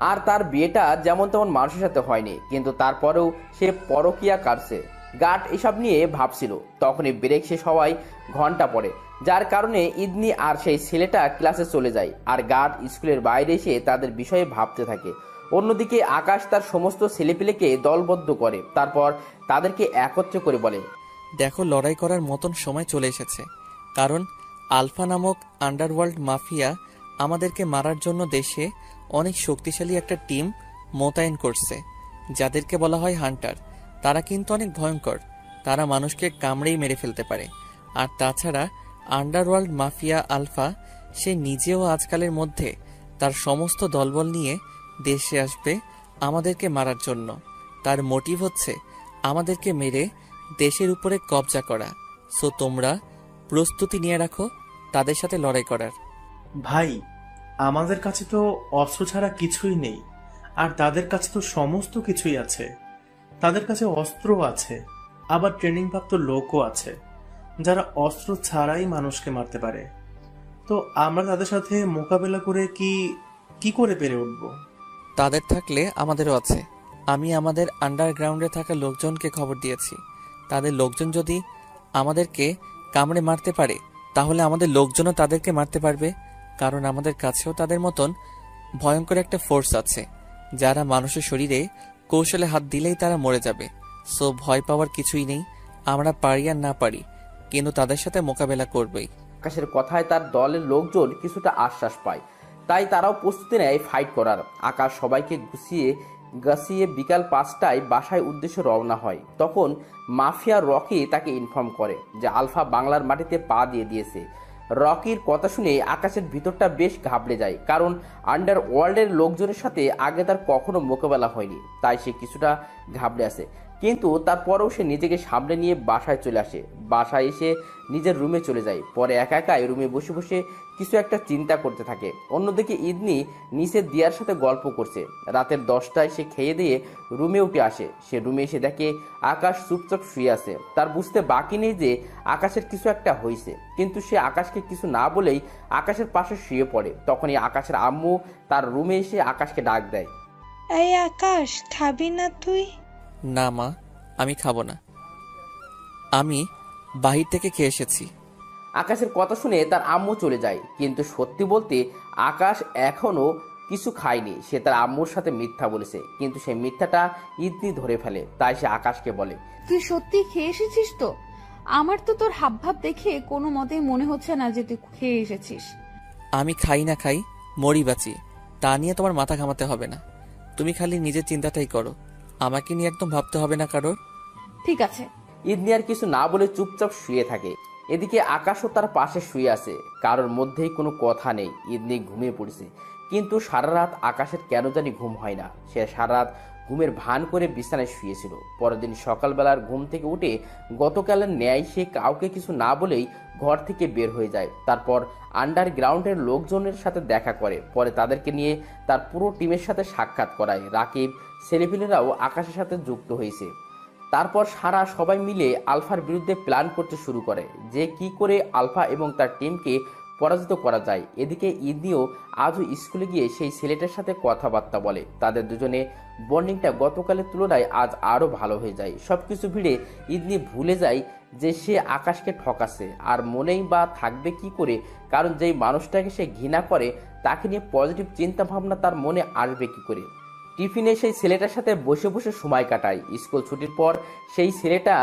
আর তার বিয়েটা যেমন তেমন মানুষের সাথে হয়নি, কিন্তু তারপরেও সে পরকীয়া কাটছে। গার্ড এসব নিয়ে ভাবছিল, তখনই ব্রেক শেষ হওয়ায় ঘন্টা পড়ে, যার কারণে ইদনি আর সেই ছেলেটা ক্লাসে চলে যায়, আর গার্ড স্কুলের বাইরে এসে তাদের বিষয়ে ভাবতে থাকে। অন্যদিকে আকাশ তার সমস্ত ছেলেপিলেকে দলবদ্ধ করে, তারপর তাদেরকে একত্রে করে বলে, দেখো, লড়াই করার মতন সময় চলে এসেছে, কারণ আলফা নামক আন্ডারওয়ার্ল্ড মাফিয়া আমাদেরকে মারার জন্য দেশে অনেক শক্তিশালী একটা টিম মোতায়েন করছে, যাদেরকে বলা হয় হান্টার। তারা কিন্তু অনেক ভয়ঙ্কর, তারা মানুষকে কামড়েই মেরে ফেলতে পারে। আর তাছাড়া আন্ডারওয়ার্ল্ড মাফিয়া আলফা সে নিজেও আজকালের মধ্যে তার সমস্ত দলবল নিয়ে দেশে আসবে আমাদেরকে মারার জন্য। তার মোটিভ হচ্ছে আমাদেরকে মেরে দেশের উপরে কবজা করা। সো তোমরা প্রস্তুতি নিয়ে রাখো তাদের সাথে লড়াই করার। ভাই, আমাদের কাছে তো অস্ত্র ছাড়া কিছুই নেই, আর তাদের কাছে তো সমস্ত কিছুই আছে। তাদের কাছে অস্ত্র আছে, আবার ট্রেনিংপ্রাপ্ত লোকও আছে, যারা অস্ত্র ছাড়াই মানুষকে মারতে পারে। তো আমরা তাদের সাথে মোকাবেলা করে কি করে পেরে উঠব? তাদের থাকলে আমাদেরও আছে। আমি আমাদের আন্ডারগ্রাউন্ডে থাকা লোকজনকে খবর দিয়েছি। তাদের লোকজন যদি আমাদেরকে কামড়ে মারতে পারে, তাহলে আমাদের লোকজনও তাদেরকে মারতে পারবে, কারণ আমাদের কাছেও তাদের মতন ভয়ঙ্কর একটা ফোর্স আছে, যারা মানুষের শরীরে কৌশলে হাত দিলেই তারা মরে যাবে। সো ভয় পাওয়ার কিছুই নেই, আমরা পারি আর না পারি, কিন্তু তাদের সাথে মোকাবেলা করবেই। আকাশের কথায় তার দলের লোকজন কিছুটা আশ্বাস পায়, তাই তারাও প্রস্তুতি নেয় ফাইট করার। আকাশ সবাইকে গাছিয়ে বিকাল 5টায় বাসায় উদ্দেশ্যে রওনা হয়। তখন মাফিয়া রকি তাকে ইনফর্ম করে যে আলফা বাংলার মাটিতে পা দিয়ে দিয়েছে। রকির কথা শুনে আকাশের ভিতরটা বেশ ঘাবড়ে যায়, কারণ আন্ডার ওয়ার্ল্ডের লোকজনের সাথে আগে তার কখনো মোকাবেলা হয়নি, তাই সে কিছুটা ঘাবড়ে আছে। কিন্তু তারপরেও সে নিজেকে সামনে নিয়ে বাসায় চলে আসে। বাসায় এসে নিজের রুমে চলে যায়। পরে একা একাই রুমে বসে বসে কিছু একটা চিন্তা করতে থাকে। অন্যদিকে ইদনি নিচে দিয়ার সাথে গল্প করছে। রাতের 10টায় সে খেয়ে দিয়ে রুমে উঠে আসে। সে রুমে এসে দেখে আকাশ চুপচাপ শুয়ে আছে। তার বুঝতে বাকি নেই যে আকাশের কিছু একটা হয়েছে, কিন্তু সে আকাশকে কিছু না বলেই আকাশের পাশে শুয়ে পড়ে। তখনই আকাশের আম্মু তার রুমে এসে আকাশকে ডাক দেয়, এই আকাশ, খাবি না তুই? না মা, আমি খাবো না, আমি বাহির থেকে খেয়ে এসেছি। আকাশের কথা শুনে তার আম্মু চলে যায়, কিন্তু সত্যি বলতে আকাশ এখনো কিছু খায়নি। সে তার আম্মুর সাথে মিথ্যা বলেছে, কিন্তু সেই মিথ্যাটা ইদনি ধরে ফেলে। তাই সে আকাশকে বলে, তুই সত্যি খেয়ে এসেছিস তো? আমার তো তোর হাবভাব দেখে কোনো মতেই মনে হচ্ছে না যে তুই খেয়ে এসেছিস। আমি খাই না খাই, মরি বাঁচি, তা নিয়ে তোমার মাথা ঘামাতে হবে না। তুমি খালি নিজের চিন্তাটাই করো, আমাকে নিয়ে একদম ভাবতে হবে না কারোর। ঠিক আছে। ইদনি আর কিছু না বলে চুপচাপ শুয়ে থাকে। এদিকে আকাশও তার পাশে শুয়ে আছে, কারোর মধ্যেই কোনো কথা নেই। ইদনি ঘুমিয়ে পড়েছে, কিন্তু সারা রাত আকাশের কেন জানি ঘুম হয় না। সে সারা রাত ঘুমের ভান করে বিছানায় শুয়েছিল। পরের দিন সকালবেলার ঘুম থেকে উঠে গতকালের ন্যায় সে কাউকে কিছু না বলেই ঘর থেকে বের হয়ে যায়। তারপর আন্ডারগ্রাউন্ডের লোকজনের সাথে দেখা করে, পরে তাদেরকে নিয়ে তার পুরো টিমের সাথে সাক্ষাৎ করায়। রাকিব, ছেলেপিলেরাও আকাশের সাথে যুক্ত হয়েছে। তারপর সারা সবাই মিলে আলফার বিরুদ্ধে প্ল্যান করতে শুরু করে যে কি করে আলফা এবং তার টিমকে পরাজিত করা যায়। এদিকে ইদনিও আজও স্কুলে গিয়ে সেই ছেলেটার সাথে কথাবার্তা বলে। তাদের দুজনে বন্ডিংটা গতকালের তুলনায় আজ আরও ভালো হয়ে যায়। সবকিছু ভিড়ে ইদনি ভুলে যায় যে সে আকাশকে ঠকাচ্ছে, আর মনেই বা থাকবে কি করে, কারণ যেই মানুষটাকে সে ঘৃণা করে তাকে নিয়ে পজিটিভ চিন্তা ভাবনা তার মনে আসবে কি করে। টিফিনে সেই ছেলেটার সাথে বসে বসে সময় কাটায়। স্কুল ছুটির পর সেই ছেলেটা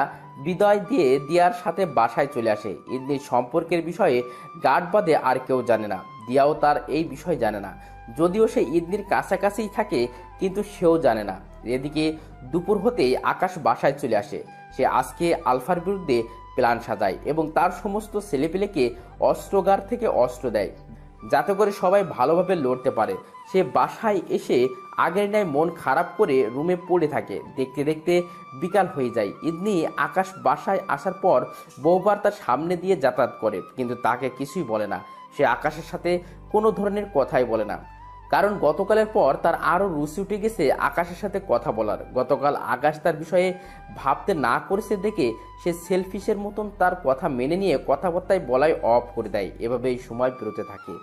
বিদায় দিয়ে দিয়ার সাথে বাসায় চলে আসে। ইদনির সম্পর্কের বিষয়ে গার্ড বাদে আর কেউ জানে না। দিয়াও তার এই বিষয় জানে না, যদিও সে ইদনির কাছাকাছিই থাকে, কিন্তু সেও জানে না। এদিকে দুপুর হতেই আকাশ বাসায় চলে আসে। সে আজকে আলফার বিরুদ্ধে প্ল্যান সাজায় এবং তার সমস্ত ছেলেপেলেকে অস্ত্রগার থেকে অস্ত্র দেয়, যাতে করে সবাই ভালোভাবে লড়তে পারে। সে বাসায় এসে আগের ন্যায় মন খারাপ করে রুমে পড়ে থাকে। দেখতে দেখতে বিকাল হয়ে যায়। ইদনি আকাশ বাসায় আসার পর বহুবার তার সামনে দিয়ে যাতায়াত করে, কিন্তু তাকে কিছুই বলে না। সে আকাশের সাথে কোনো ধরনের কথাই বলে না, কারণ গতকালের পর তার আরও রুচি উঠে গেছে আকাশের সাথে কথা বলার। গতকাল আকাশ তার বিষয়ে ভাবতে না করেছে দেখে সে সেলফিশের মতন তার কথা মেনে নিয়ে কথাবার্তায় বলাই অফ করে দেয়। এভাবেই সময় পেরোতে থাকে।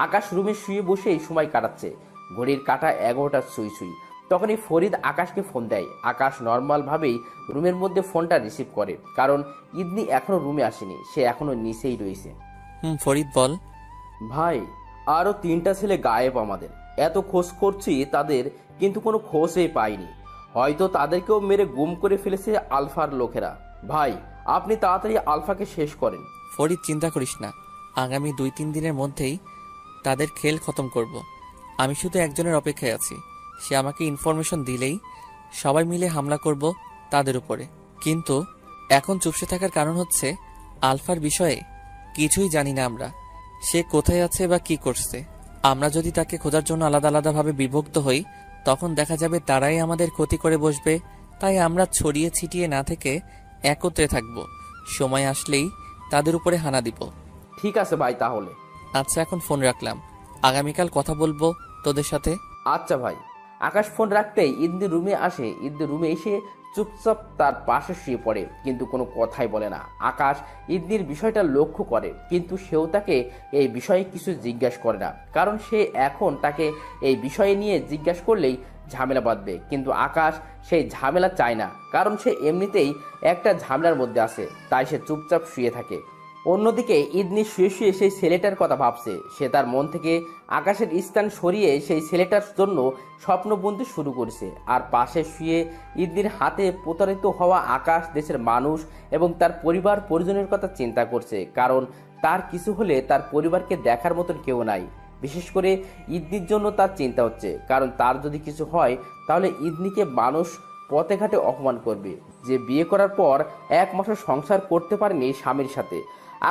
আকাশ রুমে শুয়ে বসেই সময় কাটাচ্ছে। ঘড়ির কাঁটা 11টার সুই সুই। তখনই ফরিদ আকাশকে ফোন দেয়। আকাশ নর্মালভাবেই রুমের মধ্যে ফোনটা রিসিভ করে, কারণ ইদনি এখনো রুমে আসেনি, সে এখনো নিচেই রয়েছে। ফরিদ বল। ভাই, আরও 3টা ছেলে গায়েব আমাদের। এত খোঁজ করছি তাদের, কিন্তু কোনো খোঁজই পাইনি। হয়তো তাদেরকেও মেরে গুম করে ফেলেছে আলফার লোকেরা। ভাই, আপনি তাড়াতাড়ি আলফাকে শেষ করেন। ফরিদ, চিন্তা করিস না, আগামী 2-3 দিনের মধ্যেই তাদের খেল খতম করব। আমি শুধু একজনের অপেক্ষায় আছি। সে আমাকে ইনফরমেশন দিলেই সবাই মিলে হামলা করব তাদের উপরে। কিন্তু এখন চুপসে থাকার কারণ হচ্ছে আলফার বিষয়ে কিছুই জানি না আমরা। সে কোথায় আছে বা কি করছে। আমরা যদি তাকে খোঁজার জন্য আলাদা আলাদাভাবে বিভক্ত হই, তখন দেখা যাবে তারাই আমাদের ক্ষতি করে বসবে। তাই আমরা ছড়িয়ে ছিটিয়ে না থেকে একত্রে থাকব। সময় আসলেই তাদের উপরে হানা দিব। ঠিক আছে ভাই, তাহলে। আচ্ছা, এখন ফোন রাখলাম, আগামীকাল কথা বলবো তোদের সাথে। আচ্ছা ভাই। আকাশ ফোন রাখতেই ইদনি রুমে আসে। ইদনি রুমে এসে চুপচাপ তার পাশে শুয়ে পড়ে, কিন্তু কোনো কথাই বলে না। আকাশ ইদনির বিষয়টা লক্ষ্য করে, কিন্তু সেও তাকে এই বিষয়ে কিছু জিজ্ঞাসা করে না, কারণ সে এখন তাকে এই বিষয়ে নিয়ে জিজ্ঞাসা করলেই ঝামেলা বাঁধবে। কিন্তু আকাশ সেই ঝামেলা চায় না, কারণ সে এমনিতেই একটা ঝামেলার মধ্যে আছে, তাই সে চুপচাপ শুয়ে থাকে। অন্যদিকে ইদনি শুয়ে শুয়ে সেই ছেলেটার কথা ভাবছে। সে তার মন থেকে আকাশের স্থান সরিয়ে সেই ছেলেটার জন্য স্বপ্ন বুনতে শুরু করেছে। আর পাশে শুয়ে ইদনির হাতে প্রতারিত হওয়া আকাশ দেশের মানুষ এবং তার পরিবার পরিজনের কথা চিন্তা করছে, কারণ তার কিছু হলে তার পরিবারকে দেখার মতন কেউ নাই। বিশেষ করে ইদনির জন্য তার চিন্তা হচ্ছে, কারণ তার যদি কিছু হয় তাহলে ইদনিকে মানুষ পথে ঘাটে অপমান করবে, যে বিয়ে করার পর 1 মাসও সংসার করতে পারেনি স্বামীর সাথে।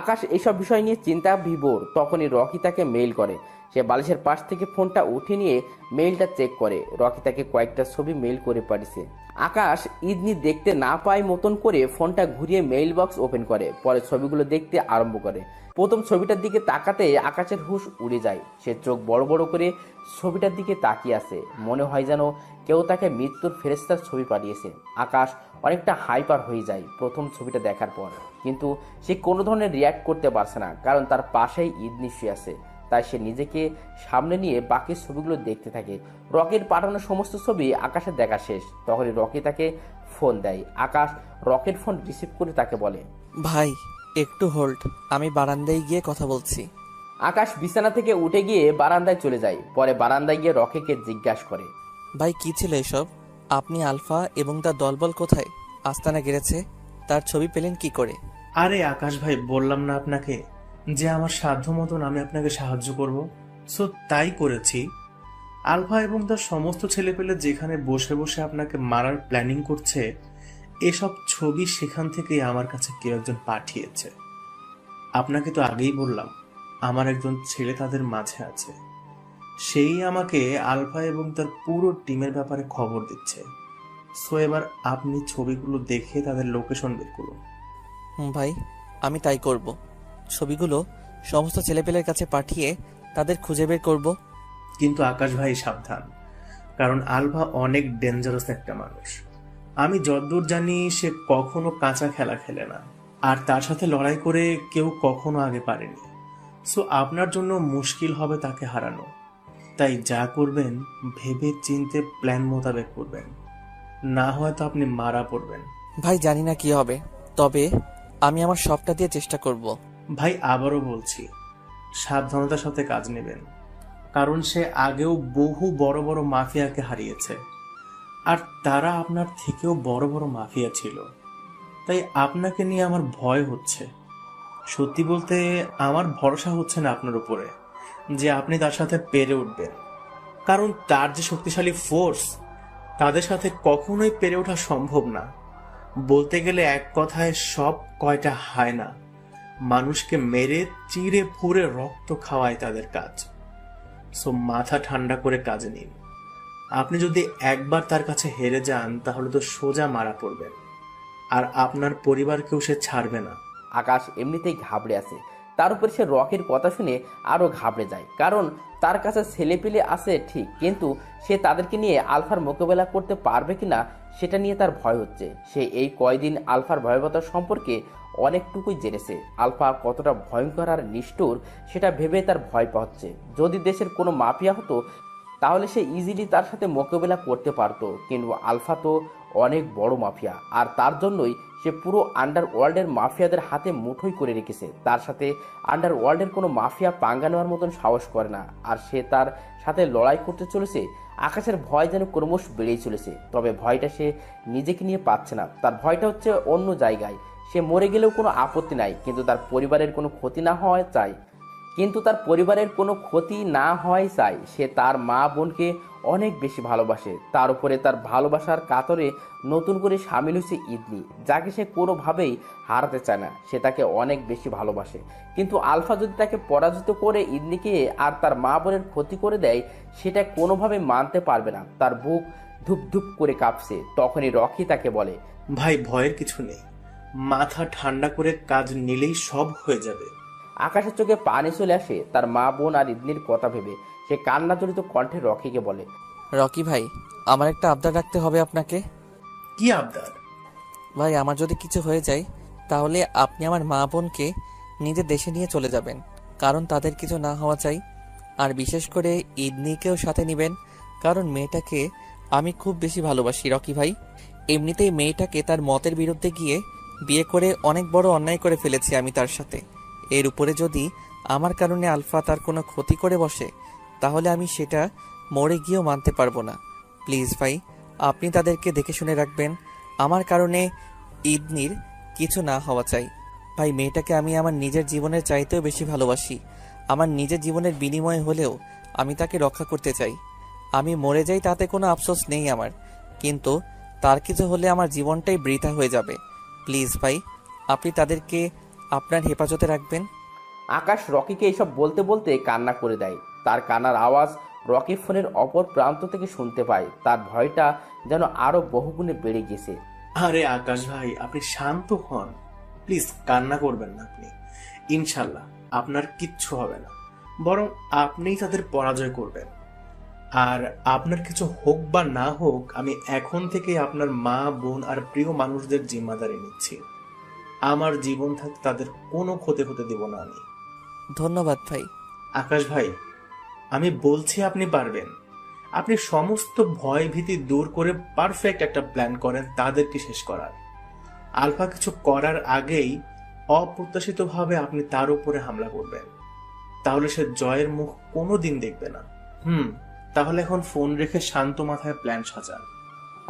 আকাশ এইসব বিষয় নিয়ে চিন্তা বিভোর। তখনই রকি তাকে মেইল করে। সে বালিশের পাশ থেকে ফোনটা উঠে নিয়ে মেইলটা চেক করে। রকি তাকে কয়েকটা ছবি মেইল করে পাঠিয়েছে। আকাশ ইদনি দেখতে না পায় মতন করে ফোনটা ঘুরিয়ে মেইল বক্স ওপেন করে, পরে ছবিগুলো দেখতে আরম্ভ করে। প্রথম ছবিটার দিকে তাকাতে আকাশের হুঁশ উড়ে যায়। সে চোখ বড় বড় করে ছবিটার দিকে তাকিয়ে আছে। মনে হয় যেন কেউ তাকে মৃত্যুর ফেরেশতার ছবি পাঠিয়েছে। আকাশ অনেকটা হাইপার হয়ে যায় প্রথম ছবিটা দেখার পর, কিন্তু সে কোনো ধরনের রিয়্যাক্ট করতে পারছে না, কারণ তার পাশেই ইদনি শুয়ে আছে। তাই সে নিজেকে সামনে নিয়ে বাকি ছবিগুলো দেখতে থাকে। রকির পাঠানো সমস্ত ছবি আকাশের দেখা শেষ। তখনই রকি তাকে ফোন দেয়। আকাশ রকির ফোন রিসিভ করে তাকে বলে, ভাই একটু হোল্ড, আমি বারান্দায় গিয়ে কথা বলছি। আকাশ বিছানা থেকে উঠে গিয়ে বারান্দায় চলে যায়। পরে বারান্দায় গিয়ে রকিকে জিজ্ঞাসা করে, ভাই কি ছিল এসব? আপনি আলফা এবং তার দলবল কোথায় আস্তানা গেড়েছে, তার ছবি পেলেন কি করে? আরে আকাশ ভাই, বললাম না আপনাকে যে আমার সাধ্য মতন আমি আপনাকে সাহায্য করব, সো তাই করেছি। আলফা এবং তার সমস্ত ছেলেপেলে যেখানে বসে বসে আপনাকে মারার প্ল্যানিং করছে, এসব ছবি সেখান থেকেই আমার কাছে কেউ একজন পাঠিয়েছে। আপনাকে তো আগেই বললাম আমার একজন ছেলে তাদের মাঝে আছে। সেই আমাকে আলফা এবং তার পুরো টিমের ব্যাপারে খবর দিচ্ছে। সো এবার আপনি ছবিগুলো দেখে তাদের লোকেশন বের করুন। ভাই, আমি তাই করব। ছবিগুলো সমস্ত ছেলেপেলের কাছে পাঠিয়ে তাদের খুঁজে বের করব। কিন্তু আকাশ ভাই সাবধান, কারণ আলফা অনেক ডেঞ্জারাস একটা মানুষ। আমি যতদূর জানি সে কখনো কাঁচা খেলা খেলে না, আর তার সাথে লড়াই করে কেউ কখনো আগে পারেনি। সো আপনার জন্য মুশকিল হবে তাকে হারানো। তাই যা করবেন ভেবে চিনতে প্ল্যান মোতাবেক করবেন, না হয়তো আপনি মারা পড়বেন। ভাই, জানি না কি হবে, তবে আমি আমার সবটা দিয়ে চেষ্টা করব। ভাই আবারও বলছি, সাবধানতার সাথে কাজ নেবেন, কারণ সে আগেও বহু বড় বড় মাফিয়াকে হারিয়েছে, আর তারা আপনার থেকেও বড় বড় মাফিয়া ছিল। তাই আপনাকে নিয়ে আমার ভয় হচ্ছে। সত্যি বলতে আমার ভরসা হচ্ছে না আপনার উপরে যে আপনি তার সাথে পেরে উঠবেন, কারণ তার যে শক্তিশালী ফোর্স, তাদের সাথে কখনোই পেরে ওঠা সম্ভব না। বলতে গেলে এক কথায় সব কয়টা হয় না, মানুষকে মেরে চিড়ে ফুঁড়ে রক্ত খাওয়ায় তাদের কাজ। সো মাথা ঠান্ডা করে কাজে নিন। আপনি যদি একবার তার কাছে হেরে যান তাহলে তো সোজা মারা পড়বেন, আর আপনার পরিবারকেও সে ছাড়বে না। আকাশ এমনিতেই ঘাবড়ে আছে, তার উপর সে রকির কথা শুনে আরও ঘাবড়ে যায়, কারণ তার কাছে ছেলেপিলে আছে ঠিক, কিন্তু সে তাদেরকে নিয়ে আলফার মোকাবেলা করতে পারবে কিনা সেটা নিয়ে তার ভয় হচ্ছে। সে এই কয়দিন আলফার ভয়াবহতা সম্পর্কে অনেকটুকুই জেনেছে। আলফা কতটা ভয়ঙ্কর আর নিষ্ঠুর সেটা ভেবে তার ভয় পাচ্ছে। যদি দেশের কোনো মাফিয়া হতো তাহলে সে ইজিলি তার সাথে মোকাবেলা করতে পারতো, কিন্তু আলফা তো অনেক বড় মাফিয়া, আর তার জন্যই সে পুরো আন্ডারওয়ার্ল্ডের মাফিয়াদের হাতে মুঠোই করে রেখেছে। তার সাথে আন্ডারওয়ার্ল্ডের কোনো মাফিয়া পাঙ্গা নেওয়ার মতন সাহস করে না, আর সে তার সাথে লড়াই করতে চলেছে। আকাশের ভয় যেন ক্রমশ বেড়েই চলেছে, তবে ভয়টা সে নিজেকে নিয়ে পাচ্ছে না। তার ভয়টা হচ্ছে অন্য জায়গায়। সে মরে গেলেও কোনো আপত্তি নাই, কিন্তু তার পরিবারের কোনো ক্ষতি না হওয়া চাই। সে তার মা বোনকে অনেক বেশি ভালোবাসে। তার উপরে তার ভালোবাসার কাতরে নতুন করে সামিল হয়েছে ইদনি, যাকে সে কোনোভাবেই হারাতে চায় না। সে তাকে অনেক বেশি ভালোবাসে, কিন্তু আলফা যদি তাকে পরাজিত করে ইদনিকে আর তার মা বোনের ক্ষতি করে দেয়, সেটা কোনোভাবে মানতে পারবে না। তার বুক ধুপ ধুপ করে কাঁপছে। তখনই রকি তাকে বলে, ভাই ভয়ের কিছু নেই, মাথা ঠান্ডা করে কাজ নিলেই সব হয়ে যাবে। আকাশের চোখে পানি চলে আসে তার মা বোন আর ইদনির কথা ভেবে। সে কান্না জড়িত কণ্ঠে রকিকে বলে, রকি ভাই, আমার একটা আবদার রাখতে হবে আপনাকে। কি আবদার? ভাই, আমার যদি কিছু হয়ে যায় তাহলে আপনি আমার মা বোনকে নিজের দেশে নিয়ে চলে যাবেন, কারণ তাদের কিছু না হওয়া চাই। আর বিশেষ করে ইদনিকেও সাথে নেবেন, কারণ মেয়েটাকে আমি খুব বেশি ভালোবাসি রকি ভাই। এমনিতেই মেয়েটাকে তার মতের বিরুদ্ধে গিয়ে বিয়ে করে অনেক বড় অন্যায় করে ফেলেছি আমি তার সাথে। এর উপরে যদি আমার কারণে আলফা তার কোনো ক্ষতি করে বসে, তাহলে আমি সেটা মরে গিয়েও মানতে পারবো না। প্লিজ ভাই, আপনি তাদেরকে দেখে শুনে রাখবেন। আমার কারণে ইদনির কিছু না হওয়া চাই। ভাই, মেয়েটাকে আমি আমার নিজের জীবনের চাইতেও বেশি ভালোবাসি। আমার নিজের জীবনের বিনিময়ে হলেও আমি তাকে রক্ষা করতে চাই। আমি মরে যাই তাতে কোনো আফসোস নেই আমার, কিন্তু তার কিছু হলে আমার জীবনটাই বৃথা হয়ে যাবে। প্লিজ ভাই, আপনি তাদেরকে আপনার হেফাজতে রাখবেন। আকাশ রকিকে এইসব বলতে বলতে কান্না করে দেয়। তার কান্নার আওয়াজ রকি ফোনের অপর প্রান্ত থেকে শুনতে পায়। তার ভয়টা যেন আরো বহুগুণে বেড়ে গেছে। আরে আকাশ ভাই, আপনি শান্ত হন প্লিজ, কান্না করবেন না আপনি। ইনশাল্লাহ আপনার কিচ্ছু হবে না, বরং আপনিই তাদের পরাজয় করবেন। আর আপনার কিছু হোক বা না হোক, আমি এখন থেকে আপনার মা বোন আর প্রিয় মানুষদের জিম্মাদারি নিচ্ছি। আমার জীবন থাকতে তাদের কোনো ক্ষতি হতে দেব না আমি। ধন্যবাদ ভাই। আকাশ ভাই, আমি বলছি আপনি পারবেন। আপনি সমস্ত ভয় ভীতি দূর করে পারফেক্ট একটা প্ল্যান করেন তাদেরকে শেষ করার। আলফা কিছু করার আগেই অপ্রত্যাশিতভাবে আপনি তার উপরে হামলা করবেন, তাহলে সে জয়ের মুখ কোনোদিন দেখবে না। তাহলে এখন ফোন রেখে শান্ত মাথায় প্ল্যান সাজান।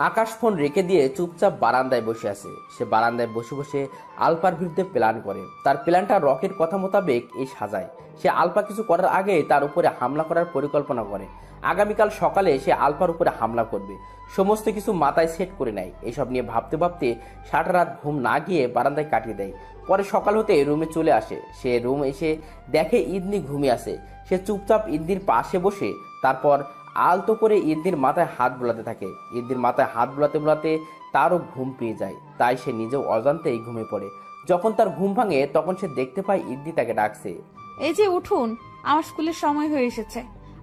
আকাশ ফোন রেখে দিয়ে চুপচাপ বারান্দায় বসে আছে। সে বারান্দায় বসে বসে আলফার বিরুদ্ধে প্ল্যান করে। তার প্ল্যানটা রকের কথা মোতাবেক এই সাজায়। সে আলফা কিছু করার আগে তার উপরে হামলা করার পরিকল্পনা করে। আগামীকাল সকালে সে আলফার উপরে হামলা করবে, সমস্ত কিছু মাথায় সেট করে নেয়। এসব নিয়ে ভাবতে ভাবতে সারা রাত ঘুম না গিয়ে বারান্দায় কাটিয়ে দেয়। পরে সকাল হতে রুমে চলে আসে। সে রুম এসে দেখে ইদনি ঘুমিয়ে আছে। সে চুপচাপ ইদনির পাশে বসে তারপর আলতো করে ইদ্নির মাথায় হাত বোলাতে থাকে। ইদ্নির মাথায় হাত বোলাতে বোলাতে তারও ঘুম পেয়ে যায়, তাই সে নিজেও অজান্তেই ঘুমিয়ে পড়ে। যখন তার ঘুম ভাঙে তখন সে দেখতে পায় ইদ্নি তাকে ডাকছে। এই যে উঠুন, আমার স্কুলের সময় হয়ে এসেছে,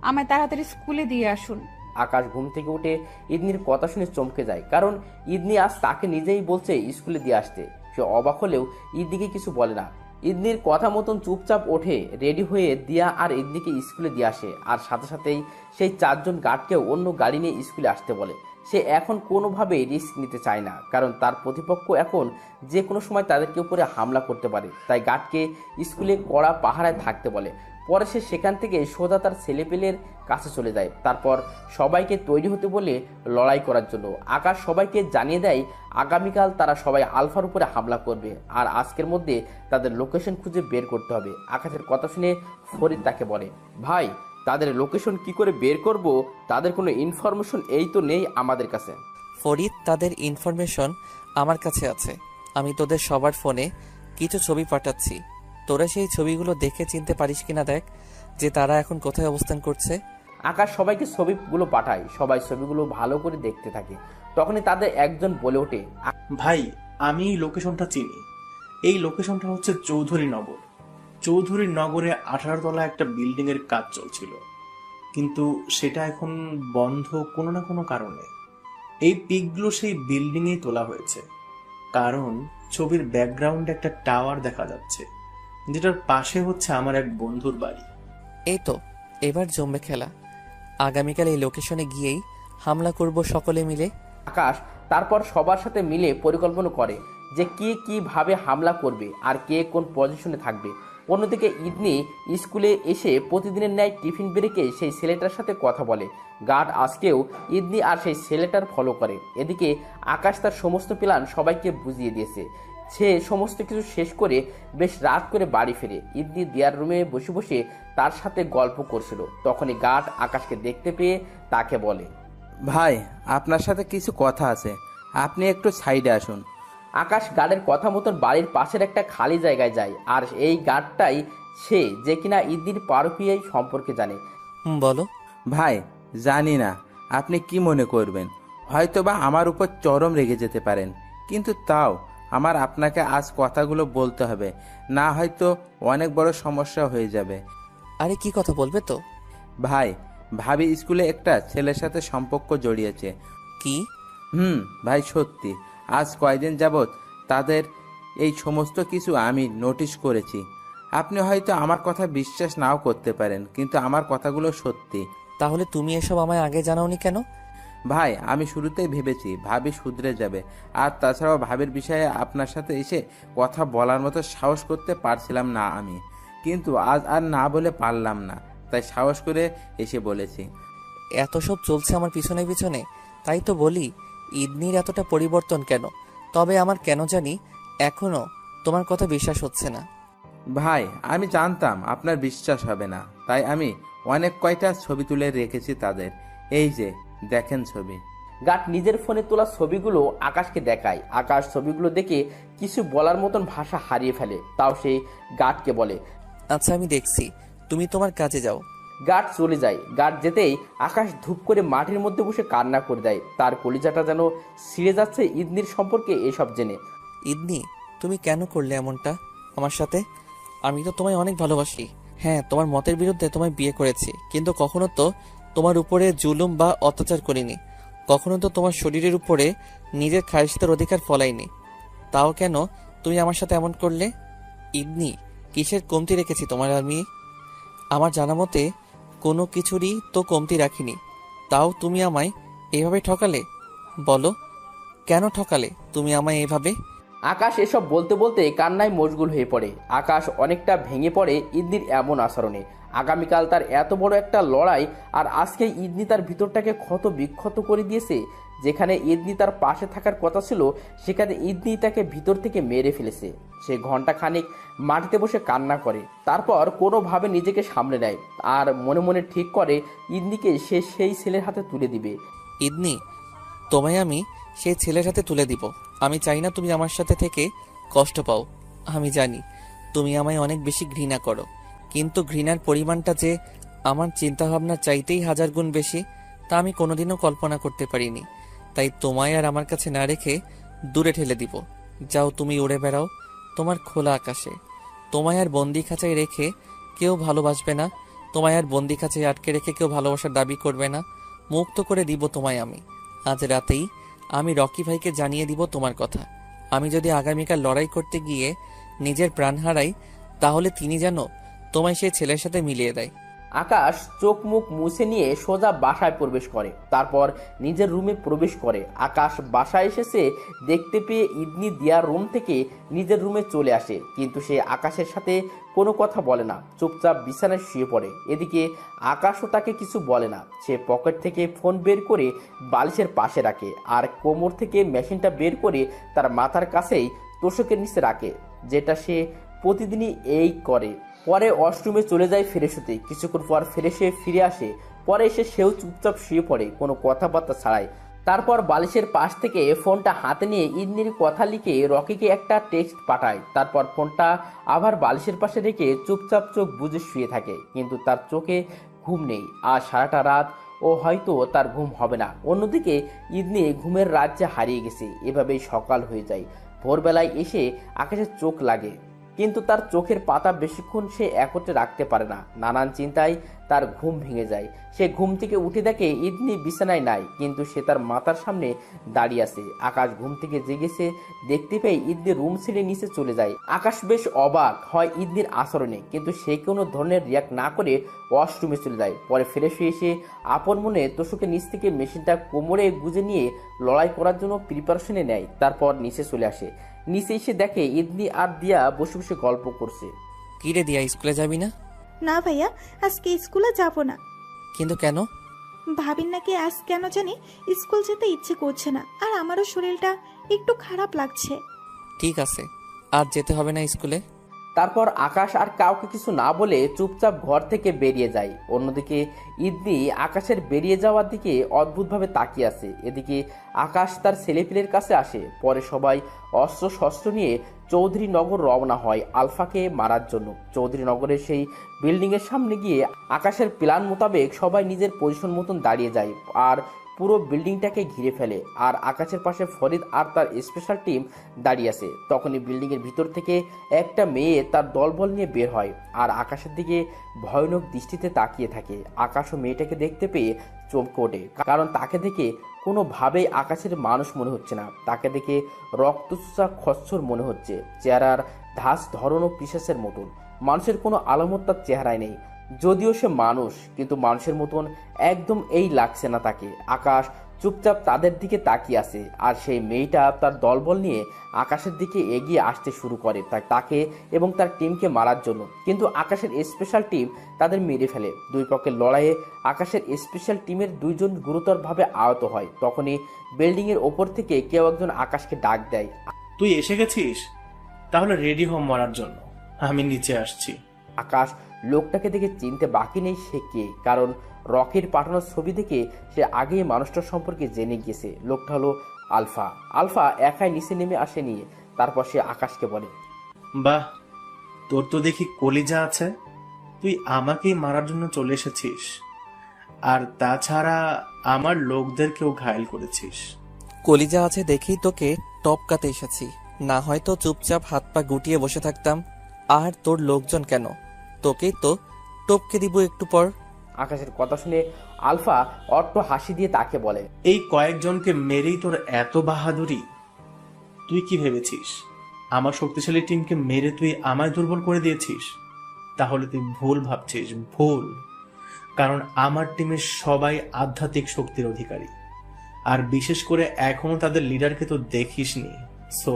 আমায় তাড়াতাড়ি স্কুলে দিয়ে আসুন। আকাশ ঘুম থেকে উঠে ইদ্নির কথা শুনে চমকে যায়, কারণ ইদ্নি আজ তাকে নিজেই বলছে স্কুলে দিয়ে আসতে। সে অবাক হলেও ইদ্নিকে কিছু বলে না। ইদ্নির কথা মতন চুপচাপ ওঠে, রেডি হয়ে দিয়া আর ইদ্নিকে স্কুলে দিয়ে আসে। আর সাথে সাথেই সেই 4 জন গার্ডকেও অন্য গাড়ি নিয়ে স্কুলে আসতে বলে। সে এখন কোনোভাবেই রিস্ক নিতে চায় না, কারণ তার প্রতিপক্ষ এখন যে কোনো সময় তাদেরকে উপরে হামলা করতে পারে। তাই গার্ডকে স্কুলে কড়া পাহারায় থাকতে বলে। পরে সে সেখান থেকে সোজা তার ছেলেপেলের কাছে চলে যায়। তারপর সবাইকে তৈরি হতে বলে লড়াই করার জন্য। আকাশ সবাইকে জানিয়ে দেয় আগামীকাল তারা সবাই আলফার উপরে হামলা করবে, আর আজকের মধ্যে তাদের লোকেশন খুঁজে বের করতে হবে। আকাশের কথা শুনে ফরিদ তাকে বলে, ভাই তাদের লোকেশন কি করে বের করব? তাদের কোনো ইনফরমেশন এই তো নেই আমাদের কাছে। ফরিদ, তাদের ইনফরমেশন আমার কাছে আছে। আমি তোদের সবার ফোনে কিছু ছবি পাঠাচ্ছি, তোরা সেই ছবিগুলো দেখে চিনতে পারিস কিনা দেখ যে তারা এখন কোথায় অবস্থান করছে। আকাশ সবাইকে ছবিগুলো পাঠায়। সবাই ছবিগুলো ভালো করে দেখতে থাকে। তখনই তাদের একজন বলে ওঠে, ভাই, আমি এই লোকেশনটা চিনি। এই লোকেশনটা হচ্ছে চৌধুরী নগর। চৌধুরী নগরে 18 তলা একটা বিল্ডিং এর কাজ চলছিল, কিন্তু সেটা এখন বন্ধ কোনো না কোনো কারণে। এই পিকগুলো সেই বিল্ডিং এই তোলা হয়েছে, কারণ ছবির ব্যাকগ্রাউন্ডে একটা টাওয়ার দেখা যাচ্ছে, যেটার পাশে হচ্ছে আমার এক বন্ধুর বাড়ি। এই তো এবার জমবে খেলা। আগামীকাল এই লোকেশনে গিয়েই হামলা করব সকলে মিলে। আকাশ তারপর সবার সাথে মিলে পরিকল্পনা করে যে কে কিভাবে হামলা করবে আর কে কোন পজিশনে থাকবে। অন্যদিকে ইদ্নি স্কুলে এসে প্রতিদিনের ন্যায় টিফিন ব্রেকে সেই ছেলেটার সাথে কথা বলে। গার্ড আজকেও ইদ্নি আর সেই ছেলেটার ফলো করে। এদিকে আকাশ তার সমস্ত প্ল্যান সবাইকে বুঝিয়ে দিয়েছে। সে সমস্ত কিছু শেষ করে বেশ রাত করে বাড়ি ফিরে। ইদ্নি দিয়ার রুমে বসে বসে তার সাথে গল্প করছিল। তখনই গার্ড আকাশকে দেখতে পেয়ে তাকে বলে, ভাই আপনার সাথে কিছু কথা আছে, আপনি একটু সাইডে আসুন। আকাশ গার্ডের কথা মতন বাড়ির পাশের একটা খালি জায়গায় যায়। আর এই গার্ডটাই সে যে কিনা ইদ্নির পারকিয়াই সম্পর্কে জানে। বলো। ভাই জানি না আপনি কি মনে করবেন, হয়তোবা আমার উপর চরম রেগে যেতে পারেন, কিন্তু তাও আমার আপনাকে আজ কথাগুলো বলতে হবে, না হয়তো অনেক বড় সমস্যা হয়ে যাবে। আরে কি কথা বলবে তো? ভাই, ভাবি স্কুলে একটা ছেলের সাথে সম্পর্ক জড়িয়েছে। কি? ভাই সত্যি, আজ কয়দিন যাবৎ তাদের এই সমস্ত কিছু আমি নোটিশ করেছি। আপনি হয়তো আমার কথা বিশ্বাস নাও করতে পারেন, কিন্তু আমার কথাগুলো সত্যি। তাহলে তুমি এসব আমায় আগে জানাওনি কেন? ভাই আমি শুরুতেই ভেবেছি ভাবি শুধরে যাবে, আর তাছাড়াও ভাবির বিষয়ে আপনার সাথে এসে কথা বলার মতো সাহস করতে পারছিলাম না আমি, কিন্তু আজ আর না বলে পারলাম না, তাই সাহস করে এসে বলেছি। এত সব চলছে আমার পিছনে পিছনে, তাই তো বলি ইদনির এতটা পরিবর্তন কেন? তবে আমার কেন জানি এখনো তোমার কথা বিশ্বাস হচ্ছে না। ভাই আমি জানতাম আপনার বিশ্বাস হবে না, তাই আমি অনেক কয়টা ছবি তুলে রেখেছি তাদের। এই যে দেখেন ছবি। গার্ড নিজের ফোনে তোলা ছবিগুলো আকাশকে দেখায়। আকাশ ছবিগুলো দেখে কিছু বলার মতন ভাষা হারিয়ে ফেলে। তাও সে গার্ডকে বলে, আচ্ছা আমি দেখছি, তুমি তোমার কাজে যাও। গার্ড চলে যায়। গার্ড যেতেই আকাশ ধূপ করে মাটির মধ্যে বসে কান্না করে দেয়। তার কলিজাটা যেন ছিঁড়ে যাচ্ছে ইদনির সম্পর্কে এসব জেনে। ইদনি, তুমি কেন করলে এমনটা আমার সাথে? আমি তো তোমায় অনেক ভালোবাসি। হ্যাঁ, তোমার মতের বিরুদ্ধে তোমায় বিয়ে করেছি, কিন্তু কখনো তো তোমার উপরে জুলুম বা অত্যাচার করিনি। কখনো তো তোমার শরীরের উপরে নিজের খায়িশদের অধিকার ফলাইনি। তাও কেন তুমি আমার সাথে এমন করলে? ইদনি, কিসের কমতি রেখেছি তোমার আমি? আমার জানা মতে কোনো কিছুরই তো কমতি রাখিনি, তাও তুমি আমায় এভাবে ঠকালে। বলো কেন ঠকালে তুমি আমায় এভাবে? আকাশ এসব বলতে বলতে কান্নায় মশগুল হয়ে পড়ে। আকাশ অনেকটা ভেঙে পড়ে ইদনির এমন আচরণে। আগামীকাল তার এত বড় একটা লড়াই, আর আজকে ইদনি তার ভিতরটাকে ক্ষত বিক্ষত করে দিয়েছে। যেখানে ইদনি তার পাশে থাকার কথা ছিল, সেখানে ইদনি তাকে ভিতর থেকে মেরে ফেলেছে। সে ঘন্টা খানিক মাটিতে বসে কান্না করে, তারপর কোনোভাবে নিজেকে সামলে নেয় আর মনে মনে ঠিক করে ইদনিকে সে সেই ছেলের হাতে তুলে দিবে। ইদনি, তোমায় আমি সেই ছেলের হাতে তুলে দিব। আমি চাই না তুমি আমার সাথে থেকে কষ্ট পাও। আমি জানি তুমি আমায় অনেক বেশি ঘৃণা করো, কিন্তু ঘৃণার পরিমাণটা যে আমার চিন্তাভাবনার চাইতেই 1000 গুণ বেশি, তা আমি কোনোদিনও কল্পনা করতে পারিনি। তাই তোমায় আর আমার কাছে না রেখে দূরে ঠেলে দিব। যাও, তুমি উড়ে বেড়াও তোমার খোলা আকাশে। তোমায় আর বন্দি খাঁচায় রেখে কেউ ভালোবাসবে না, তোমায় আর বন্দি খাঁচায় আটকে রেখে কেউ ভালোবাসার দাবি করবে না। মুক্ত করে দিব তোমায় আমি। আজ রাতেই আমি রকি ভাইকে জানিয়ে দিব তোমার কথা। আমি যদি আগামীকাল লড়াই করতে গিয়ে নিজের প্রাণ হারাই, তাহলে তিনি যেন তোমায় সেই ছেলের সাথে মিলিয়ে দেয়। আকাশ চোখ মুখ মুছে নিয়ে সোজা বাসায় প্রবেশ করে, তারপর নিজের রুমে প্রবেশ করে। আকাশ বাসায় এসেছে দেখতে পেয়ে ইদনি দিয়ার রুম থেকে নিজের রুমে চলে আসে, কিন্তু সে আকাশের সাথে কোনো কথা বলে না, চুপচাপ বিছানায় শুয়ে পড়ে। এদিকে আকাশও তাকে কিছু বলে না। সে পকেট থেকে ফোন বের করে বালিশের পাশে রাখে, আর কোমর থেকে মেশিনটা বের করে তার মাথার কাছেই তোষকের নিচে রাখে, যেটা সে প্রতিদিনই এই করে। পরে ওয়াশরুমে চলে যায় ফ্রেশ হতে। কিছুক্ষণ পর ফ্রেশে ফিরে আসে, পরে এসে সেও চুপচাপ শুয়ে পড়ে কোনো কথাবার্তা ছাড়াই। তারপর বালিশের পাশ থেকে ফোনটা হাতে নিয়ে ইদনির কথা লিখে রকিকে একটা টেক্সট পাঠায়। তারপর ফোনটা আবার বালিশের পাশে রেখে চুপচাপ চোখ বুজে শুয়ে থাকে, কিন্তু তার চোখে ঘুম নেই। আর সারাটা রাত ও হয়তো তার ঘুম হবে না। অন্যদিকে ইদনি ঘুমের রাজ্যে হারিয়ে গেছে। এভাবেই সকাল হয়ে যায়। ভোরবেলায় এসে আকাশের চোখ লাগে, কিন্তু তার চোখের পাতা বেশিক্ষণ সে একত্রে রাখতে পারে না। নানান চিন্তায় তার ঘুম ভেঙে যায়। সে ঘুম থেকে উঠে দেখে ইদনি বিছানায় নাই, কিন্তু সে তার মাথার সামনে দাঁড়িয়ে আছে। আকাশ ঘুম থেকে জেগেছে দেখতে পেয়ে ইদনি রুম ছেড়ে নিচে চলে যায়। আকাশ বেশ অবাক হয় ইদনির আচরণে, কিন্তু সে কোনো ধরনের রিয়াক্ট না করে ওয়াশরুমে চলে যায়। পরে ফ্রেশ হয়ে এসে আপন মনে তোষকের নিচ থেকে মেশিনটা কোমরে গুজে নিয়ে লড়াই করার জন্য প্রিপারেশনে নেয়। তারপর নিচে চলে আসে। নিচে এসে দেখে ইদনি আর দিয়া বসে বসে গল্প করছে। কি রে দিয়া, স্কুলে যাবি না? না ভাইয়া, আজকে স্কুলে যাব না। কিন্তু কেন? ভাবির নাকি আজ কেন জানি স্কুল যেতে ইচ্ছে করছে না, আর আমারও শরীরটা একটু খারাপ লাগছে। ঠিক আছে, আর যেতে হবে না স্কুলে। তারপর আকাশ আর কাউকে কিছু না বলে চুপচাপ ঘর থেকে বেরিয়ে যায়। অন্যদিকে ইদনি আকাশের বেরিয়ে যাওয়ার দিকে অদ্ভুতভাবে তাকিয়ে আছে। এদিকে আকাশ তার ছেলেপিলের কাছে আসে। পরে সবাই অস্ত্র শস্ত্র নিয়ে চৌধুরীনগর রওনা হয় আলফাকে মারার জন্য। চৌধুরীনগরের সেই বিল্ডিংয়ের সামনে গিয়ে আকাশের প্ল্যান মোতাবেক সবাই নিজের পজিশন মতন দাঁড়িয়ে যায় আর পুরো বিল্ডিংটাকে ঘিরে ফেলে। আর আকাশের পাশে ফরিদ আর তার স্পেশাল টিম দাঁড়িয়ে আছে। তখনই বিল্ডিংয়ের ভিতর থেকে একটা মেয়ে তার দলবল নিয়ে বের হয় আর আকাশের দিকে ভয়ানক দৃষ্টিতে তাকিয়ে থাকে। আকাশও মেয়েটাকে দেখতে পেয়ে চমকে ওঠে, কারণ তাকে দেখে কোনোভাবেই আকাশের মানুষ মনে হচ্ছে না। তাকে দেখে রক্তচোষা খচ্চর মনে হচ্ছে। চেহারার ধাস ধরন ও পিশাচের মতন। মানুষের কোনো আলামত তার চেহারায় নেই। যদিও সে মানুষ, কিন্তু মানুষের মতন একদম এই লাগছে না তাকে। আকাশ চুপচাপ তাদের দিকে তাকিয়ে আছে, আর সেই মেয়েটা তার দলবল নিয়ে আকাশের দিকে এগিয়ে আসতে শুরু করে তাকে এবং তার টিমকে মারার জন্য। কিন্তু আকাশের স্পেশাল টিম তাদের মেরে ফেলে। দুই পক্ষের লড়াইয়ে আকাশের স্পেশাল টিমের দুইজন গুরুতরভাবে আহত হয়। তখনই বিল্ডিংয়ের ওপর থেকে কেউ একজন আকাশকে ডাক দেয়। তুই এসে গেছিস? তাহলে রেডি হ মরার জন্য, আমি নিচে আসছি। আকাশ লোকটাকে দেখে চিনতে বাকি নেই সে কে, কারণ রকির পাঠানোর ছবি দেখে সে আগেই মানুষটার সম্পর্কে জেনে গিয়েছে। লোকটা হলো আলফা। আলফা একাই নিচে নেমে আসেনি। তারপর সে আকাশকে বলে, বাহ, তোর তো দেখি কলিজা আছে। তুই আমাকেই মারার জন্য চলে এসেছিস, আর তাছাড়া আমার লোকদেরকেও ঘায়েল করেছিস। কলিজা আছে দেখেই তোকে টপকাতে এসেছি, না হয়তো চুপচাপ হাত পা গুটিয়ে বসে থাকতাম। আর তোর লোকজন কেন, তোকেই তো টপকে দিব একটু পর। আকাশের কথা শুনে আলফা অট্ট হাসি দিয়ে তাকে বলে, এই কয়েকজনকে মেরেই তোর এত বাহাদুরি? তুই কি ভেবেছিস আমার শক্তিশালী টিমকে মেরে তুই আমায় দুর্বল করে দিয়েছিস? তাহলে তুই ভুল ভাবছিস, ভুল। কারণ আমার টিমের সবাই আধ্যাত্মিক শক্তির অধিকারী, আর বিশেষ করে এখনো তাদের লিডারকে তো দেখিসনি। সো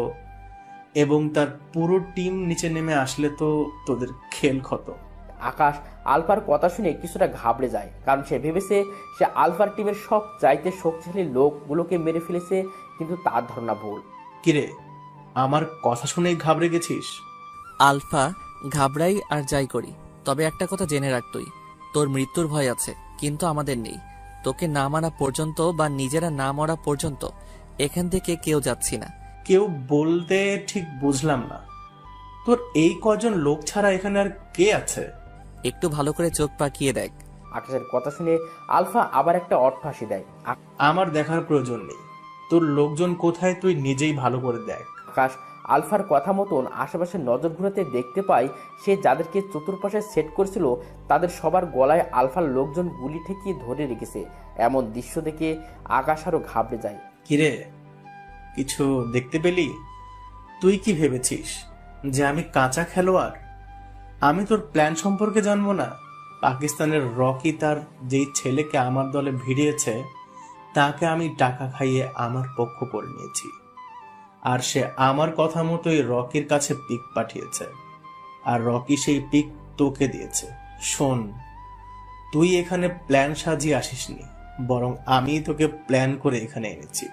এবং তার পুরো টিম নিচে নেমে আসলে তো তোদের খেল খতম। আকাশ আলফার কথা শুনে কিছুটা ঘাবড়ে যায়, কারণ সে ভেবেছে সে আলফার টিমের সব চাইতে শক্তিশালী লোকগুলোকে মেরে ফেলেছে, কিন্তু তার ধারণা ভুল। কিরে, আমার কথা শুনেই ঘাবড়ে গেছিস? আলফা, ঘাবড়াই আর যাই করি, তবে একটা কথা জেনে রাখ, তোর মৃত্যুর ভয় আছে, কিন্তু আমাদের নেই। তোকে না মারা পর্যন্ত বা নিজেরা না মরা পর্যন্ত এখান থেকে কেউ যাচ্ছি না। কেউ বলতে ঠিক বুঝলাম না। তোর এই কজন লোক ছাড়া এখানে আর কে আছে? একটু ভালো করে চোখ পাকিয়ে দেখ, আকাশের কথা শুনে আলফা আবার একটা অট্টহাসি দেয়। আমার দেখার প্রয়োজন নেই, তোর লোকজন কোথায় তুই নিজেই ভালো করে দেখ। আকাশ আলফার কথা মতন আশেপাশে নজর ঘুরাতে দেখতে পায় সে যাদেরকে চতুর্পাশে সেট করেছিল তাদের সবার গলায় আলফার লোকজন গুলি ঠেকিয়ে ধরে রেখেছে। এমন দৃশ্য দেখে আকাশ আরো ঘাবড়ে যায়। কিরে, কিছু দেখতে পেলি? তুই কি ভেবেছিস যে আমি কাঁচা খেলোয়াড়? আমি তোর প্ল্যান সম্পর্কে জানবো না? পাকিস্তানের রকি তার যেই ছেলেকে আমার দলে ভিড়িয়েছে তাকে আমি টাকা খাইয়ে আমার পক্ষ করে নিয়েছি, আর সে আমার কথা মতোই রকির কাছে পিক পাঠিয়েছে, আর রকি সেই পিক তোকে দিয়েছে। শোন, তুই এখানে প্ল্যান সাজিয়ে আসিসনি, বরং আমি তোকে প্ল্যান করে এখানে এনেছি,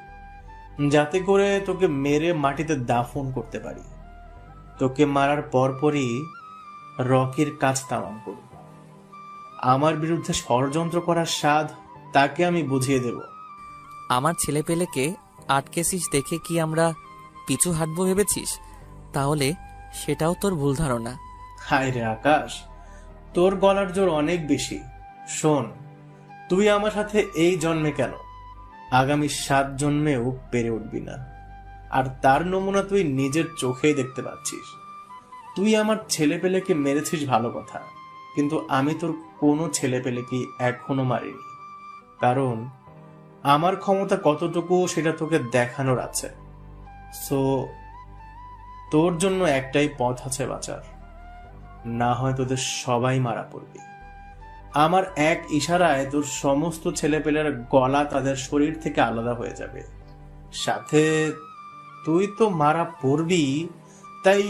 যাতে করে তোকে মেরে মাটিতে দাফন করতে পারি। তোকে মারার পরপরই রকির কাজ তামাম করব। আমার বিরুদ্ধে ষড়যন্ত্র করার স্বাদ তাকে আমি বুঝিয়ে দেব। আমার ছেলেপেলেকে আটকেছিস দেখে কি আমরা পিছু হাঁটবো ভেবেছিস? তাহলে সেটাও তোর ভুল ধারণা। হায় রে আকাশ, তোর গলার জোর অনেক বেশি। শোন, তুই আমার সাথে এই জন্মে কেন, আগামী 7 জন্মেও পেরে উঠবি না। আর তার নমুনা তুই নিজের চোখেই দেখতে পাচ্ছিস। তুই আমার ছেলেপেলেকে মেরেছিস ভালো কথা, কিন্তু আমি তোর কোনো ছেলেপেলেকে এখনো মারিনি, কারণ আমার ক্ষমতা কতটুকু সেটা তোকে দেখানোর আছে। সো তোর জন্য একটাই পথ আছে বাঁচার, না হয় তোদের সবাই মারা পড়বি। আমার এক ইশারায় তোর সমস্ত ছেলেপেলের গলা তাদের শরীর থেকে আলাদা হয়ে যাবে, সাথে তুই তো মারা পড়বি। তাই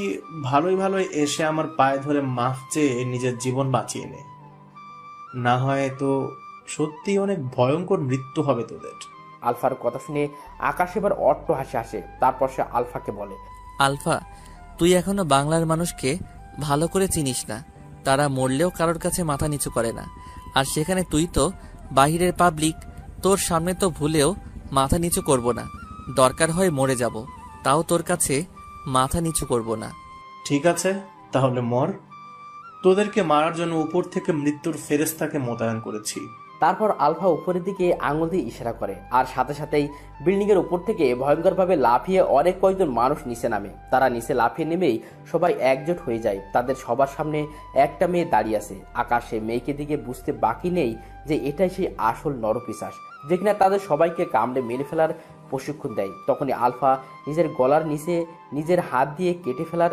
ভালোই ভালোই এসে আমার পায়ে ধরে মাফ চেয়ে নিজের জীবন বাঁচিয়ে নে, না হয় তো সত্যি অনেক ভয়ঙ্কর মৃত্যু হবে তোদের। আলফার কথা শুনে আকাশ এবার অট্টহাসি আসে। তারপর সে আলফাকে বলে, আলফা, তুই এখনো বাংলার মানুষকে ভালো করে চিনিস না। তারা মরলেও কারোর কাছে মাথা নিচু করে না, আর সেখানে তুই তো বাহিরের পাবলিক। তোর সামনে তো ভুলেও মাথা নিচু করব না, দরকার হয় মরে যাব, তাও তোর কাছে মাথা নিচু করব না। ঠিক আছে, তাহলে মর। তোদেরকে মারার জন্য উপর থেকে মৃত্যুর ফেরেশতাকে মোতায়েন করেছি। তারপর আলফা উপরের দিকে আঙুল দিয়ে ইশারা করে, আর সাথে সাথেই বিল্ডিং এর উপর থেকে ভয়ঙ্করভাবে লাফিয়ে অনেক কয়েকজন মানুষ নিচে নামে। তারা নিচে লাফিয়ে নেমেই সবাই একজোট হয়ে যায়। তাদের সবার সামনে একটা মেয়ে দাঁড়িয়ে আছে। আকাশ সেই মেয়েকে দিকে বুঝতে বাকি নেই যে এটাই সেই আসল নরপিশাচ, যে কিনা তাদের সবাইকে কামড়ে মেরে ফেলার প্রশিক্ষণ দেয়। তখনই আলফা নিজের গলার নিচে নিজের হাত দিয়ে কেটে ফেলার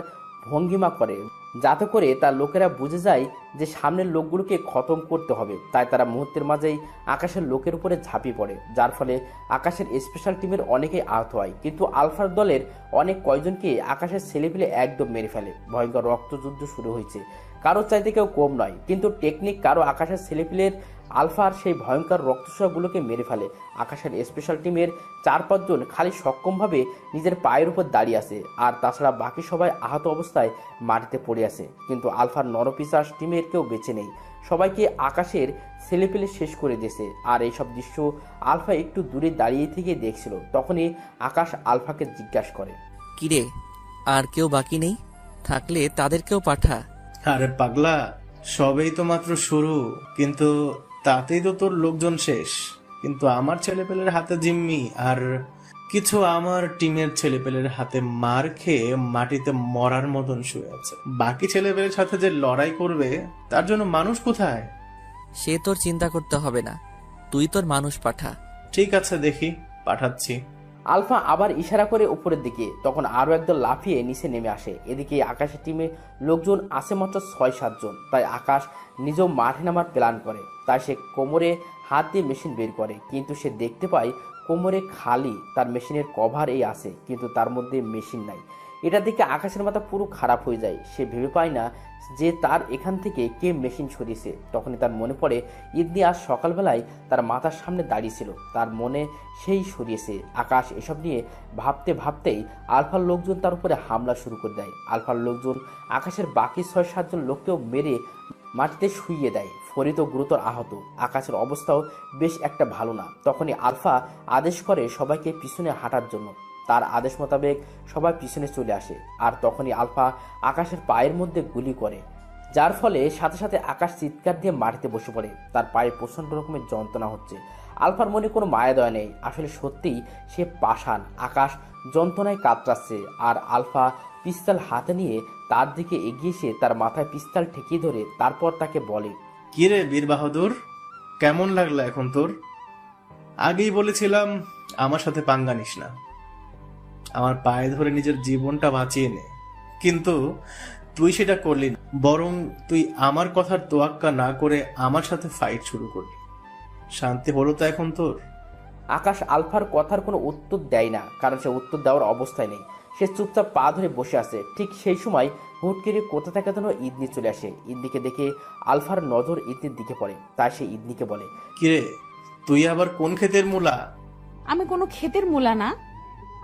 ভঙ্গিমা করে, যাতে করে তার লোকেরা বুঝে যায় যে সামনের লোকগুলোকে খতম করতে হবে। তাই তারা মুহূর্তের মাঝেই আকাশের লোকের উপরে ঝাঁপিয়ে পড়ে, যার ফলে আকাশের স্পেশাল টিমের অনেকেই আহত হয়। কিন্তু আলফার দলের অনেক কয়জনকে আকাশের ছেলেপিলে একদম মেরে ফেলে। ভয়ঙ্কর রক্তযুদ্ধ শুরু হয়েছে, কারো চাইতে কেউ কম নয়, কিন্তু টেকনিক কারো আকাশের ছেলেপিলের আলফার সেই ভয়ঙ্কর রক্তস্রাবগুলোকে মেরে ফেলে। আকাশের স্পেশাল টিমের 4-5 জন খালি সক্ষমভাবে নিজের পায়ের উপর দাঁড়িয়ে আছে, আর তাছাড়া বাকি সবাই আহত অবস্থায় মাটিতে পড়ে আছে। কিন্তু আলফার নরপিশাচ টিমের কেউ বেঁচে নেই, সবাইকে আকাশের ছেলেপেলে শেষ করে দিয়েছে। আর এইসব দৃশ্য আলফা একটু দূরে দাঁড়িয়ে থেকে দেখছিল। তখনই আকাশ আলফাকে জিজ্ঞাসা করে, কিরে, আর কেউ বাকি নেই? থাকলে তাদেরকেও পাঠা। আরে পাগলা, সবেই তো মাত্র শুরু, কিন্তু তাতেই তো তোর লোকজন শেষ। কিন্তু আমার ছেলেপেলের হাতে জিম্মি, আর কিছু আমার টিমের ছেলেপেলের হাতে মার খেয়ে মাটিতে মরার মতন শুয়ে আছে। বাকি ছেলেপেলের সাথে যে লড়াই করবে তার জন্য মানুষ কোথায়? সে তোর চিন্তা করতে হবে না, তুই তোর মানুষ পাঠা। ঠিক আছে, দেখি, পাঠাচ্ছি। আলফা আবার ইশারা করে উপরের দিকে। তখন আরো একদল লাফিয়ে নিচে নেমে আসে। এদিকে আকাশের টিমে লোকজন আছে মাত্র 6-7 জন। তাই আকাশ নিজেও মাঠে নামার প্ল্যান করে। তাই সে কোমরে হাত দিয়ে মেশিন বের করে, কিন্তু সে দেখতে পায় কোমরে খালি, তার মেশিনের কভার এই আছে, কিন্তু তার মধ্যে মেশিন নাই। এটা দেখে আকাশের মাথা পুরো খারাপ হয়ে যায়। সে ভেবে পায় না যে তার এখান থেকে কে মেশিন সরিয়েছে। তখনই তার মনে পড়ে ইদনি আজ সকালবেলায় তার মাথার সামনে দাঁড়িয়েছিল, তার মনে সেই সরিয়েছে। আকাশ এসব নিয়ে ভাবতে ভাবতেই আলফার লোকজন তার উপরে হামলা শুরু করে দেয়। আলফার লোকজন আকাশের বাকি 6-7 জন লোককেও মেরে মাটিতে শুইয়ে দেয়। ফরিদও গুরুতর আহত। আকাশের অবস্থাও বেশ একটা ভালো না। তখনই আলফা আদেশ করে সবাইকে পিছনে হাঁটার জন্য। তার আদেশ মোতাবেক সবাই পিছনে চলে আসে, আর তখনই আলফা আকাশের পায়ের মধ্যে গুলি করে। যার ফলে সাথে সাথে আকাশ চিৎকার দিয়ে মাটিতে বসে পড়ে। তার পায়ে প্রচণ্ড রকমের যন্ত্রণা হচ্ছে। আলফার মনে কোনো মায়া দয়া নেই, আসলে সত্যিই সে পাষাণ। আকাশ যন্ত্রণায় কাতরাচ্ছে আর আলফা পিস্তল হাতে নিয়ে তার দিকে এগিয়ে এসে তার মাথায় পিস্তল ঠেকিয়ে ধরে তারপর তাকে বলে, কিরে বীর বাহাদুর, কেমন লাগলো এখন তোর? আগেই বলেছিলাম আমার সাথে পাঙ্গা নিস না, আমার পায়ে ধরে নিজের জীবনটা বাঁচিয়ে নে, কিন্তু তুই সেটা করলি না, বরং তুই আমার কথার তোয়াক্কা না করে আমার সাথে ফাইট শুরু করলি। শান্তি হলো তো এখন তোর? আকাশ আলফার কথার কোনো উত্তর দেয় না, কারণ সে উত্তর দেওয়ার অবস্থায় নেই। সে চুপচাপ পা ধরে বসে আছে। ঠিক সেই সময় হুট করে কোথা থেকে যেন ইদনি চলে আসে। ইদনিকে দেখে আলফার নজর ইদনির দিকে পড়ে। তাই সে ইদনিকে বলে, কিরে তুই আবার কোন ক্ষেতের মূলা? আমি কোনো ক্ষেতের মূলা না।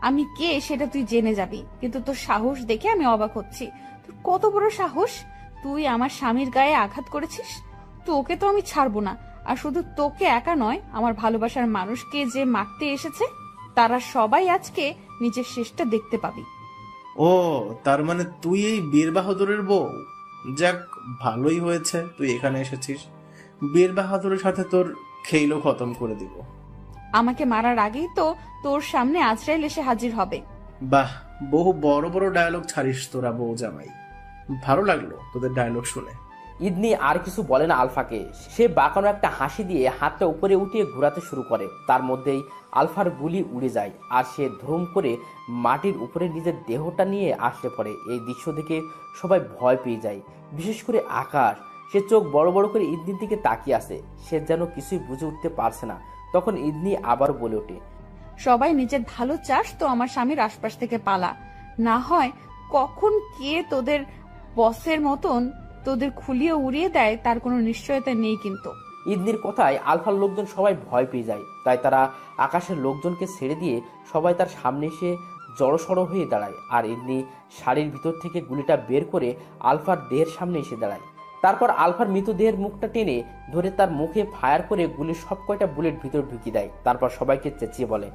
আমি কে সেটা তুই জেনে যাবি, কিন্তু তোর সাহস দেখে আমি অবাক হচ্ছি। তোর কত বড় সাহস, তুই আমার স্বামীর গায়ে আঘাত করেছিস। তোকে তো আমি ছাড়বো না। আর শুধু তোকে একা নয়, আমার ভালোবাসার মানুষকে যে মারতে এসেছে তারা সবাই আজকে নিজের শেষটা দেখতে পাবি। ও, তার মানে তুই এই বীর বাহাদুরের বউ? যাক, ভালোই হয়েছে তুই এখানে এসেছিস। বীর বাহাদুরের সাথে তোর খেইলো খতম করে দিব। আমাকে মারার আগেই তো তোর সামনে আজরাইল এসে হাজির হবে। বাহ, বহু বড় বড় ডায়লগ ছাড়িস তোরা বউ জামাই। ভালো লাগলো তোদের ডায়লগ শুনে। ইদনি আর কিছু বলে না আলফাকে। সে বাঁকানো একটা হাসি দিয়ে হাতটা উপরে উঠিয়ে ঘোরাতে শুরু করে। তার মধ্যেই আলফার গুলি উড়ে যায় আর সে ধুম করে মাটির উপরে নিজের দেহটা নিয়ে আসতে পড়ে। এই দৃশ্য দেখে সবাই ভয় পেয়ে যায়, বিশেষ করে আকাশ। সে চোখ বড় বড় করে ইদনির দিকে তাকিয়ে আছে। সে যেন কিছুই বুঝে উঠতে পারছে না। তখন ইদনি আবার বলে ওঠে, সবাই নিজের ভালো চাস তো আমার স্বামীর আশপাশ থেকে পালা, না হয় কখন কে তোদের বসের মতন তোদের খুলিয়ে উড়িয়ে দেয় তার কোনো নিশ্চয়তা নেই। কিন্তু ইদনির কথায় আলফার লোকজন সবাই ভয় পেয়ে যায়। তাই তারা আকাশের লোকজনকে ছেড়ে দিয়ে সবাই তার সামনে এসে জড়সড় হয়ে দাঁড়ায়। আর ইদনি শাড়ির ভিতর থেকে গুলিটা বের করে আলফার দেহের সামনে এসে দাঁড়ায়। তারপর আলফার মৃতদেহের মুখটা টেনে ধরে তার মুখে ফায়ার করে গুলির সব কয়টা বুলেট ভিতর ঢুকিয়ে দেয়। তারপর সবাইকে চেঁচিয়ে বলে,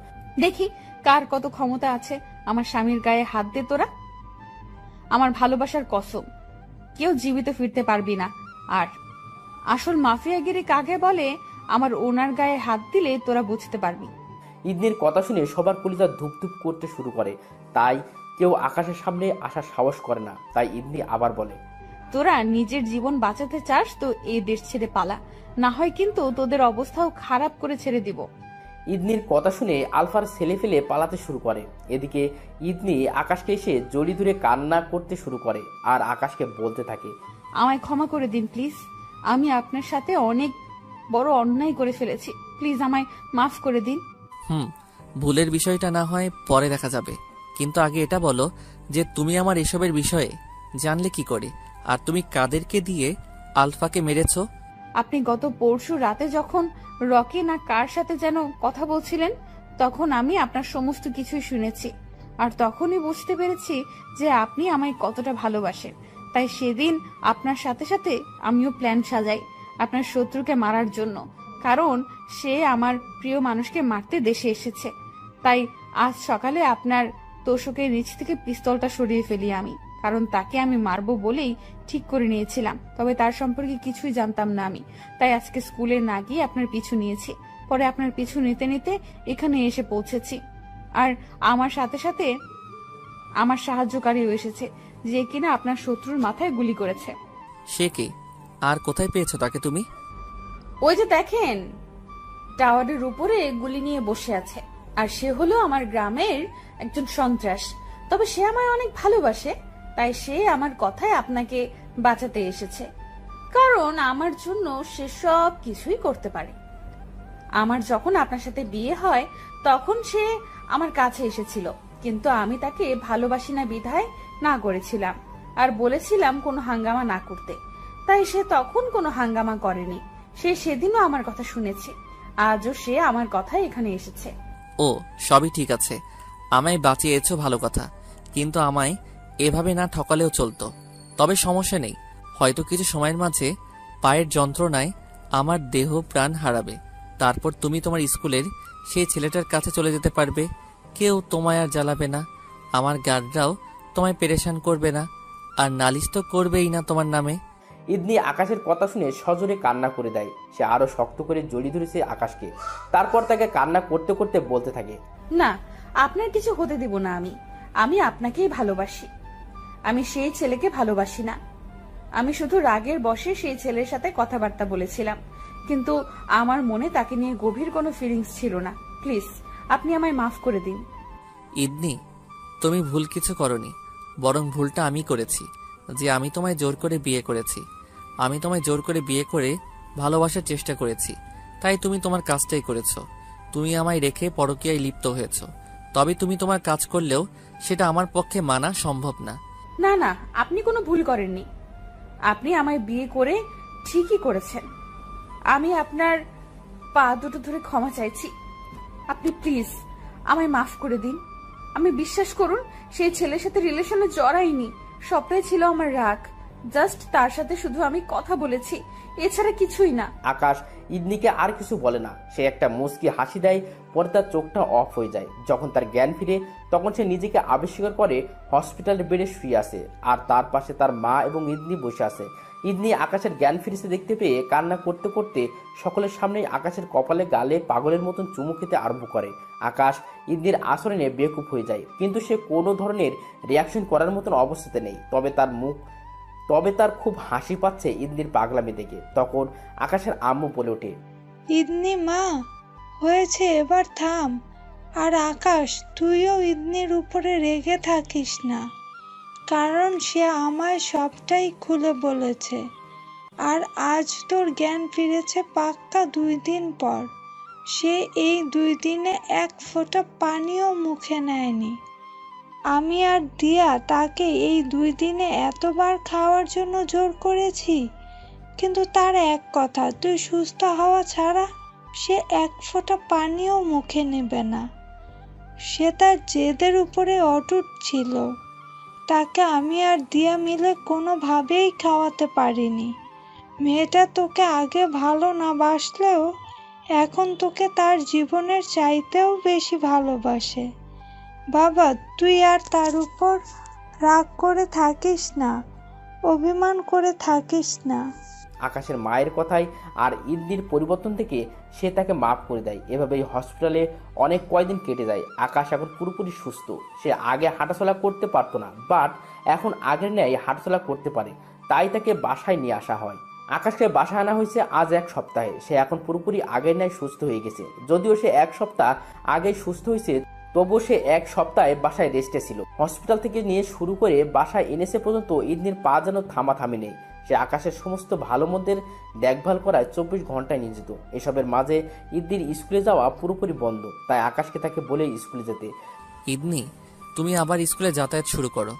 দেখি কার কত ক্ষমতা আছে। আমার স্বামীর গায়ে হাত দে তোরা, আমার ভালোবাসার কসম, কেউ জীবিত ফিরতে পারবি না। আর আসল মাফিয়াগিরি কাকে বলে আমার ওনার গায়ে হাত দিলে তোরা বুঝতে পারবি। ইদনির কথা শুনে সবার কলিজা ধুপধুপ করতে শুরু করে। তাই কেউ আকাশের সামনে আসার সাহস করে না। তাই ইদনি আবার বলে, তোরা নিজের জীবন বাঁচাতে চাস তো এই দেশ ছেড়ে পালা, না হয় কিন্তু তোদের অবস্থাও খারাপ করে ছেড়ে দিব। ইদনির কথা শুনে আলফার ছেলে ফেলে পালাতে শুরু করে। এদিকে ইদনি আকাশকে এসে জড়ি ধরে কান্না করতে শুরু করে আর আকাশকে বলতে থাকে, আমায় ক্ষমা করে দিন প্লিজ। আমি আপনার সাথে অনেক বড় অন্যায় করে ফেলেছি, প্লিজ আমায় মাফ করে দিন। ভুলের বিষয়টা না হয় পরে দেখা যাবে, কিন্তু আগে এটা বলো যে তুমি আমার এসবের বিষয়ে জানলে কি করে, আর তুমি কাদেরকে দিয়ে আলফাকে মেরেছো? আপনি গত পরশু রাতে যখন রকি না কার সাথে যেন কথা বলছিলেন, তখন আমি আপনার সমস্ত কিছুই শুনেছি। আর তখনই বুঝতে পেরেছি যে আপনি আমায় কতটা ভালোবাসেন। তাই সেদিন আপনার সাথে সাথে আমিও প্ল্যান সাজাই আপনার শত্রুকে মারার জন্য, কারণ সে আমার প্রিয় মানুষকে মারতে দেশে এসেছে। তাই আজ সকালে আপনার তোষকের নিচ থেকে পিস্তলটা সরিয়ে ফেলি আমি, কারণ তাকে আমি মারবো বলেই ঠিক করে নিয়েছিলাম। তবে তার সম্পর্কে কিছুই জানতাম না আমি, তাই আজকে স্কুলে না গিয়ে আপনার পিছু নিয়েছি। পরে আপনার পিছু নিতে নিতে এখানে এসে পৌঁছেছি। আর আমার সাথে সাথে আমার সাহায্যকারীও এসেছে, যে কিনা আপনার শত্রুর মাথায় গুলি করেছে। সে কে আর কোথায় পেয়েছো তাকে তুমি? ওই যে দেখেন, টাওয়ারের উপরে গুলি নিয়ে বসে আছে। আর সে হলো আমার গ্রামের একজন সন্ত্রাস। তবে সে আমায় অনেক ভালোবাসে, তাই সে আমার কথায় আপনাকে বাঁচাতে এসেছে, কারণ আমার জন্য সে সব কিছুই করতে পারে। আমার যখন আপনার সাথে বিয়ে হয় তখন সে আমার কাছে এসেছিল, কিন্তু আমি তাকে ভালোবাসি না বিধায় না করেছিলাম আর বলেছিলাম কোনো হাঙ্গামা না করতে। তাই সে তখন কোনো হাঙ্গামা করেনি। সে সেদিনও আমার কথা শুনেছে, আজও সে আমার কথায় এখানে এসেছে। ও, সবই ঠিক আছে, আমায় বাঁচিয়েছো ভালো কথা, কিন্তু আমায় এভাবে না ঠকালেও চলতো। তবে সমস্যা নেই, হয়তো কিছু সময়ের মাঝে পায়ের যন্ত্রণায় আমার দেহ প্রাণ হারাবে। তারপর তুমি তোমার স্কুলের সেই ছেলেটার কাছে চলে যেতে পারবে। কেউ তোমায় আর জ্বালাবে না, আমার গার্ডরাও তোমায় পেরেশান করবে না, আর নালিশ তো করবেই না তোমার নামে। ইদনি আকাশের কথা শুনে সজোরে কান্না করে দেয়। সে আরো শক্ত করে জড়িয়ে ধরেছে আকাশকে। তারপর তাকে কান্না করতে করতে বলতে থাকে, না, আপনার কিছু হতে দেব না। আমি আপনাকেই ভালোবাসি। আমি সেই ছেলেকে ভালোবাসি না। আমি শুধু রাগের বশে সেই ছেলের সাথে কথাবার্তা বলেছিলাম, কিন্তু আমার মনে তাকে নিয়ে গভীর কোনো ফিলিংস ছিল না। প্লিজ আপনি আমায় মাফ করে দিন। ইদনি, তুমি ভুল কিছু করনি, বরং ভুলটা আমি করেছি যে আমি তোমায় জোর করে বিয়ে করেছি। আমি তোমায় জোর করে বিয়ে করে ভালোবাসার চেষ্টা করেছি, তাই তুমি তোমার কাজটাই করেছো। তুমি আমায় রেখে পরকীয়ায় লিপ্ত হয়েছো, তবে তুমি তোমার কাজ করলেও সেটা আমার পক্ষে মানা সম্ভব না। না না, আপনি কোনো ভুল করেননি। আপনি আমায় বিয়ে করে ঠিকই করেছেন। আমি আপনার পা দুটো ধরে ক্ষমা চাইছি। আপনি প্লিজ আমায় মাফ করে দিন। আমি বিশ্বাস করুন, সেই ছেলের সাথে রিলেশনে জড়াইনি। সবটাই ছিল আমার রাগ। জাস্ট তার সাথে শুধু আমি কথা বলেছি, এছাড়া কিছুই না। আকাশ ইদনিকে আর কিছু বলে না। সে একটা মুচকি হাসি দেয়, পরে তার চোখটা অফ হয়ে যায়। যখন তার জ্ঞান ফিরে তখন সে নিজেকে আবিষ্কার করে হসপিটালের বেডে শুয়ে আছে, আর তার পাশে তার মা এবং ইদনি বসে আছে। ইদনি আকাশের জ্ঞান ফিরেছে দেখতে পেয়ে কান্না করতে করতে সকলের সামনেই আকাশের কপালে গালে পাগলের মতন চুমু খেতে আরম্ভ করে। আকাশ ইদনির আচরণে বেকুব হয়ে যায়, কিন্তু সে কোনো ধরনের রিয়াকশন করার মতন অবস্থাতে নেই। তবে তার খুব হাসি পাচ্ছে ইদনির পাগলামি দেখে। তখন আকাশের আম্মু বলে ওঠে, ইদনি মা, হয়েছে, এবার থাম। আর আকাশ, তুইও ইদনির উপরে রেগে থাকিস না, কারণ সে আমায় সবটাই খুলে বলেছে। আর আজ তোর জ্ঞান ফিরেছে পাক্কা 2 দিন পর। সে এই 2 দিনে এক ফোঁটা পানিও মুখে নেয়নি। আমি আর দিয়া তাকে এই 2 দিনে এতবার খাওয়ার জন্য জোর করেছি, কিন্তু তার এক কথা, তুই সুস্থ হওয়া ছাড়া সে এক ফোঁটা পানিও মুখে নেবে না। সে তার জেদের উপরে অটুট ছিল। তাকে আমি আর দিয়া মিলে কোনোভাবেই খাওয়াতে পারিনি। মেয়েটা তোকে আগে ভালো না বাসলেও এখন তোকে তার জীবনের চাইতেও বেশি ভালোবাসে। বাবা, তুই আর তার উপর রাগ করে থাকিস না, অভিমান করে থাকিস না। আকাশের মায়ের কথায় আর ইদনির পরিবর্তন থেকে সে তাকে মাফ করে দেয়। এভাবেই হসপিটালে অনেক কয়দিন কেটে যায়। আকাশ এখন পুরোপুরি সুস্থ। সে আগে হাঁটাচলা করতে পারতো না, বাট এখন আগের ন্যায় হাঁটাচলা করতে পারে। তাই তাকে বাসায় নিয়ে আসা হয়। আকাশকে বাসায় আনা হয়েছে আজ 1 সপ্তাহে। সে এখন পুরোপুরি আগের ন্যায় সুস্থ হয়ে গেছে। যদিও সে 1 সপ্তাহ আগে সুস্থ হয়েছে, তবুও সে 1 সপ্তাহে বাসায় রেস্টে ছিল। হসপিটাল থেকে নিয়ে শুরু করে বাসায় এনেছে পর্যন্ত ইদনির পা যেন থামাথামি নেই। সে আকাশের সমস্ত ভালো মন্দের দেখভাল করায় 24 ঘন্টায় নিয়োজিত। এসবের মাঝে ইদনির স্কুলে যাওয়া পুরোপুরি বন্ধ, তাই আকাশকে তাকে বলে স্কুলে যেতে। ইদনি, তুমি আবার স্কুলে যাতায়াত শুরু করো।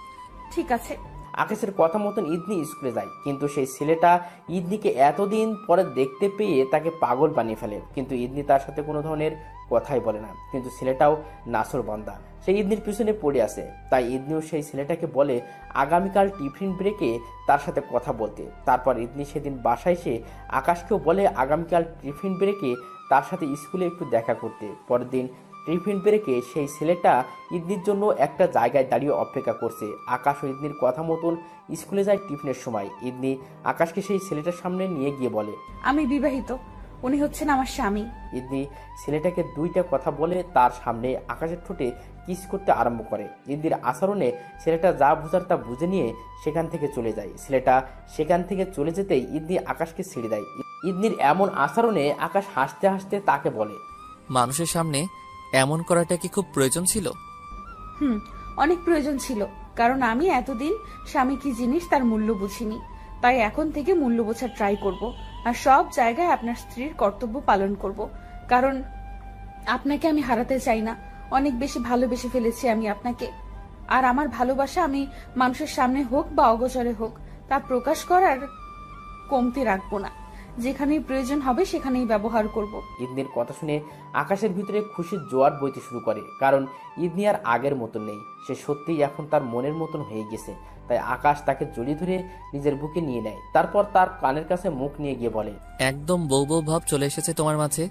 ঠিক আছে। আকাশের কথা মতন ইদনি স্কুলে যায়, কিন্তু সেই ছেলেটা ইদনিকে এতদিন পরে দেখতে পেয়ে তাকে পাগল বানিয়ে ফেলে। কিন্তু ইদনি তার সাথে কোনো ধরনের কথাই বলে না। কিন্তু ছেলেটাও নাসর বান্দা, সে ইদনির পিছনে পড়ে আছে। তাই ইদনিও সেই ছেলেটাকে বলে আগামীকাল টিফিন ব্রেকে তার সাথে কথা বলতে। তারপর ইদনি সেদিন বাসায় এসে আকাশকেও বলে আগামীকাল টিফিন ব্রেকে তার সাথে স্কুলে একটু দেখা করতে। পরের দিন টিফিন ব্রেকে সেই ছেলেটা ইদনির জন্য একটা জায়গায় দাঁড়িয়ে অপেক্ষা করছে। আকাশ ও ইদনির কথা মতন স্কুলে যায়। টিফিনের সময় ইদনি আকাশকে সেই ছেলেটার সামনে নিয়ে গিয়ে বলে, আমি বিবাহিত, উনি হচ্ছেন আমার স্বামী। ইদনি ছেলেটাকে 2টা কথা বলে তার সামনে আকাশের ঠোঁটে কিস করতে আরম্ভ করে। ইদনির আচরণে ছেলেটা যা বুঝার তা বুঝে নিয়ে সেখান থেকে চলে যায়। ছেলেটা সেখান থেকে চলে যেতেই ইদনি আকাশকে ছেড়ে দেয়। ইদনির এমন আচরণে আকাশ হাসতে হাসতে তাকে বলে, মানুষের সামনে এমন করাটা কি খুব প্রয়োজন ছিল? অনেক প্রয়োজন ছিল, কারণ আমি এতদিন স্বামী কি জিনিস তার মূল্য বুঝিনি। তাই এখন থেকে মূল্য বোঝার ট্রাই করব, আর সব জায়গায় আপনার স্ত্রীর কর্তব্য পালন করব। কারণ আপনাকে আমি হারাতে চাই না। অনেক বেশি ভালোবেসে ফেলেছি আমি আপনাকে। আর আমার ভালোবাসা আমি মানুষের সামনে হোক বা অগোচরে হোক তা প্রকাশ করার কমতি রাখবো না। যেখানেই প্রয়োজন হবে সেখানেই ব্যবহার করব। ইদনির কথা শুনে আকাশের ভিতরে খুশির জোয়ার বইতে শুরু করে, কারণ ইদনি আর আগের মতন নেই। সে সত্যিই এখন তার মনের মতন হয়ে গেছে। তাই আকাশ তাকে জড়িয়ে ধরে নিজের বুকে নিয়ে নেয়। তারপর তার কানের কাছে মুখ নিয়ে গিয়ে বলে, একদম বউ বউ ভাব চলে এসেছে তোমার মাঝে।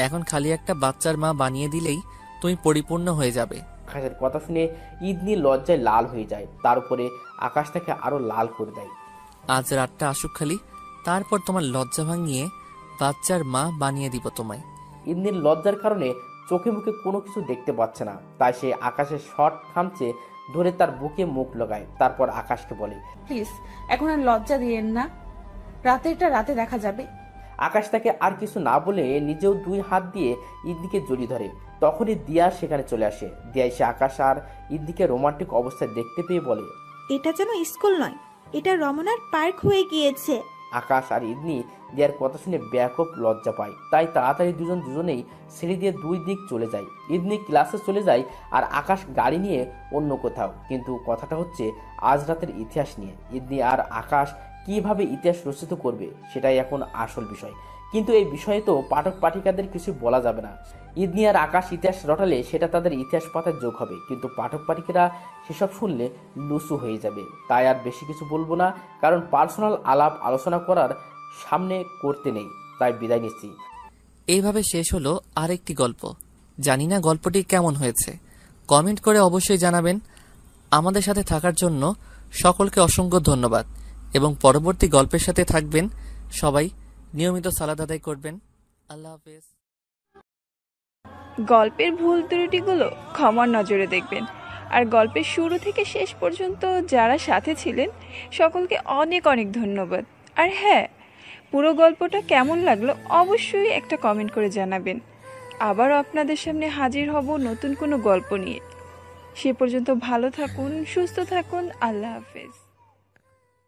এখন খালি একটা বাচ্চার মা বানিয়ে দিলেই তুমি পরিপূর্ণ হয়ে যাবে। আকাশের কথা শুনে ইদনি লজ্জায় লাল হয়ে যায়। তার উপরে আকাশ তাকে আরো লাল করে দেয়। আজ রাতটা আসুক খালি, তারপর তোমার লজ্জা ভাঙিয়ে বাচ্চার মা বানিয়ে দিব তোমায়। ইন্দির লজ্জার কারণে চোখে মুখে কোনো কিছু দেখতে পাচ্ছে না, তাই সে আকাশের শর্ট খামচে ধরে তার বুকে মুখ লাগায়। তারপর আকাশকে বলে, প্লিজ এখন আর লজ্জা দিয়েন না, রাতেরটা রাতে দেখা যাবে। আকাশ তাকে আর কিছু না বলে নিজেও 2 হাত দিয়ে ইন্দিকে জড়িয়ে ধরে। তখনই দিয়া সেখানে চলে আসে। দিয়া এসে আকাশ আর ইন্দিকে রোমান্টিক অবস্থায় দেখতে পেয়ে বলে, এটা যেন স্কুল নয়, এটা রমনার পার্ক হয়ে গিয়েছে। আকাশ আর ইদনি দিয়ার কথা শুনে ব্যাপক লজ্জা পায়, তাই তাড়াতাড়ি দুজনেই সিঁড়ি দিয়ে 2 দিক চলে যায়। ইদনি ক্লাসে চলে যায় আর আকাশ গাড়ি নিয়ে অন্য কোথাও। কিন্তু কথাটা হচ্ছে আজ রাতের ইতিহাস নিয়ে। ইদনি আর আকাশ কিভাবে ইতিহাস রচিত করবে সেটাই এখন আসল বিষয়। কিন্তু এই বিষয়ে তো পাঠক পাঠিকাদের কিছু বলা যাবে না। ইদনি আর আকাশ ইতিহাস রটালে সেটা তাদের ইতিহাস পাতায় যোগ হবে, কিন্তু পাঠক পাঠিকারা সেসব শুনলে লুসু হয়ে যাবে। তাই আর বেশি কিছু বলবো না, কারণ পার্সোনাল আলাপ আলোচনা করার সামনে করতে নেই। তাই বিদায় নিচ্ছি। এইভাবে শেষ হলো আরেকটি গল্প। জানি না গল্পটি কেমন হয়েছে, কমেন্ট করে অবশ্যই জানাবেন। আমাদের সাথে থাকার জন্য সকলকে অসংখ্য ধন্যবাদ এবং পরবর্তী গল্পের সাথে থাকবেন সবাই। নিয়মিত সালাত আদায় করবেন। আল্লাহ হাফেজ। গল্পের ভুল ত্রুটিগুলো ক্ষমার নজরে দেখবেন। আর গল্পের শুরু থেকে শেষ পর্যন্ত যারা সাথে ছিলেন সকলকে অনেক অনেক ধন্যবাদ। আর হ্যাঁ, পুরো গল্পটা কেমন লাগলো অবশ্যই একটা কমেন্ট করে জানাবেন। আবারও আপনাদের সামনে হাজির হব নতুন কোনো গল্প নিয়ে। সে পর্যন্ত ভালো থাকুন, সুস্থ থাকুন। আল্লাহ হাফেজ।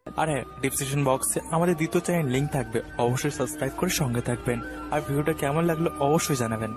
আর হ্যাঁ, ডিসক্রিপশন বক্সে আমাদের দ্বিতীয় চ্যানেল লিংক থাকবে, অবশ্যই সাবস্ক্রাইব করে সঙ্গে থাকবেন। আর ভিডিওটা কেমন লাগলো অবশ্যই জানাবেন।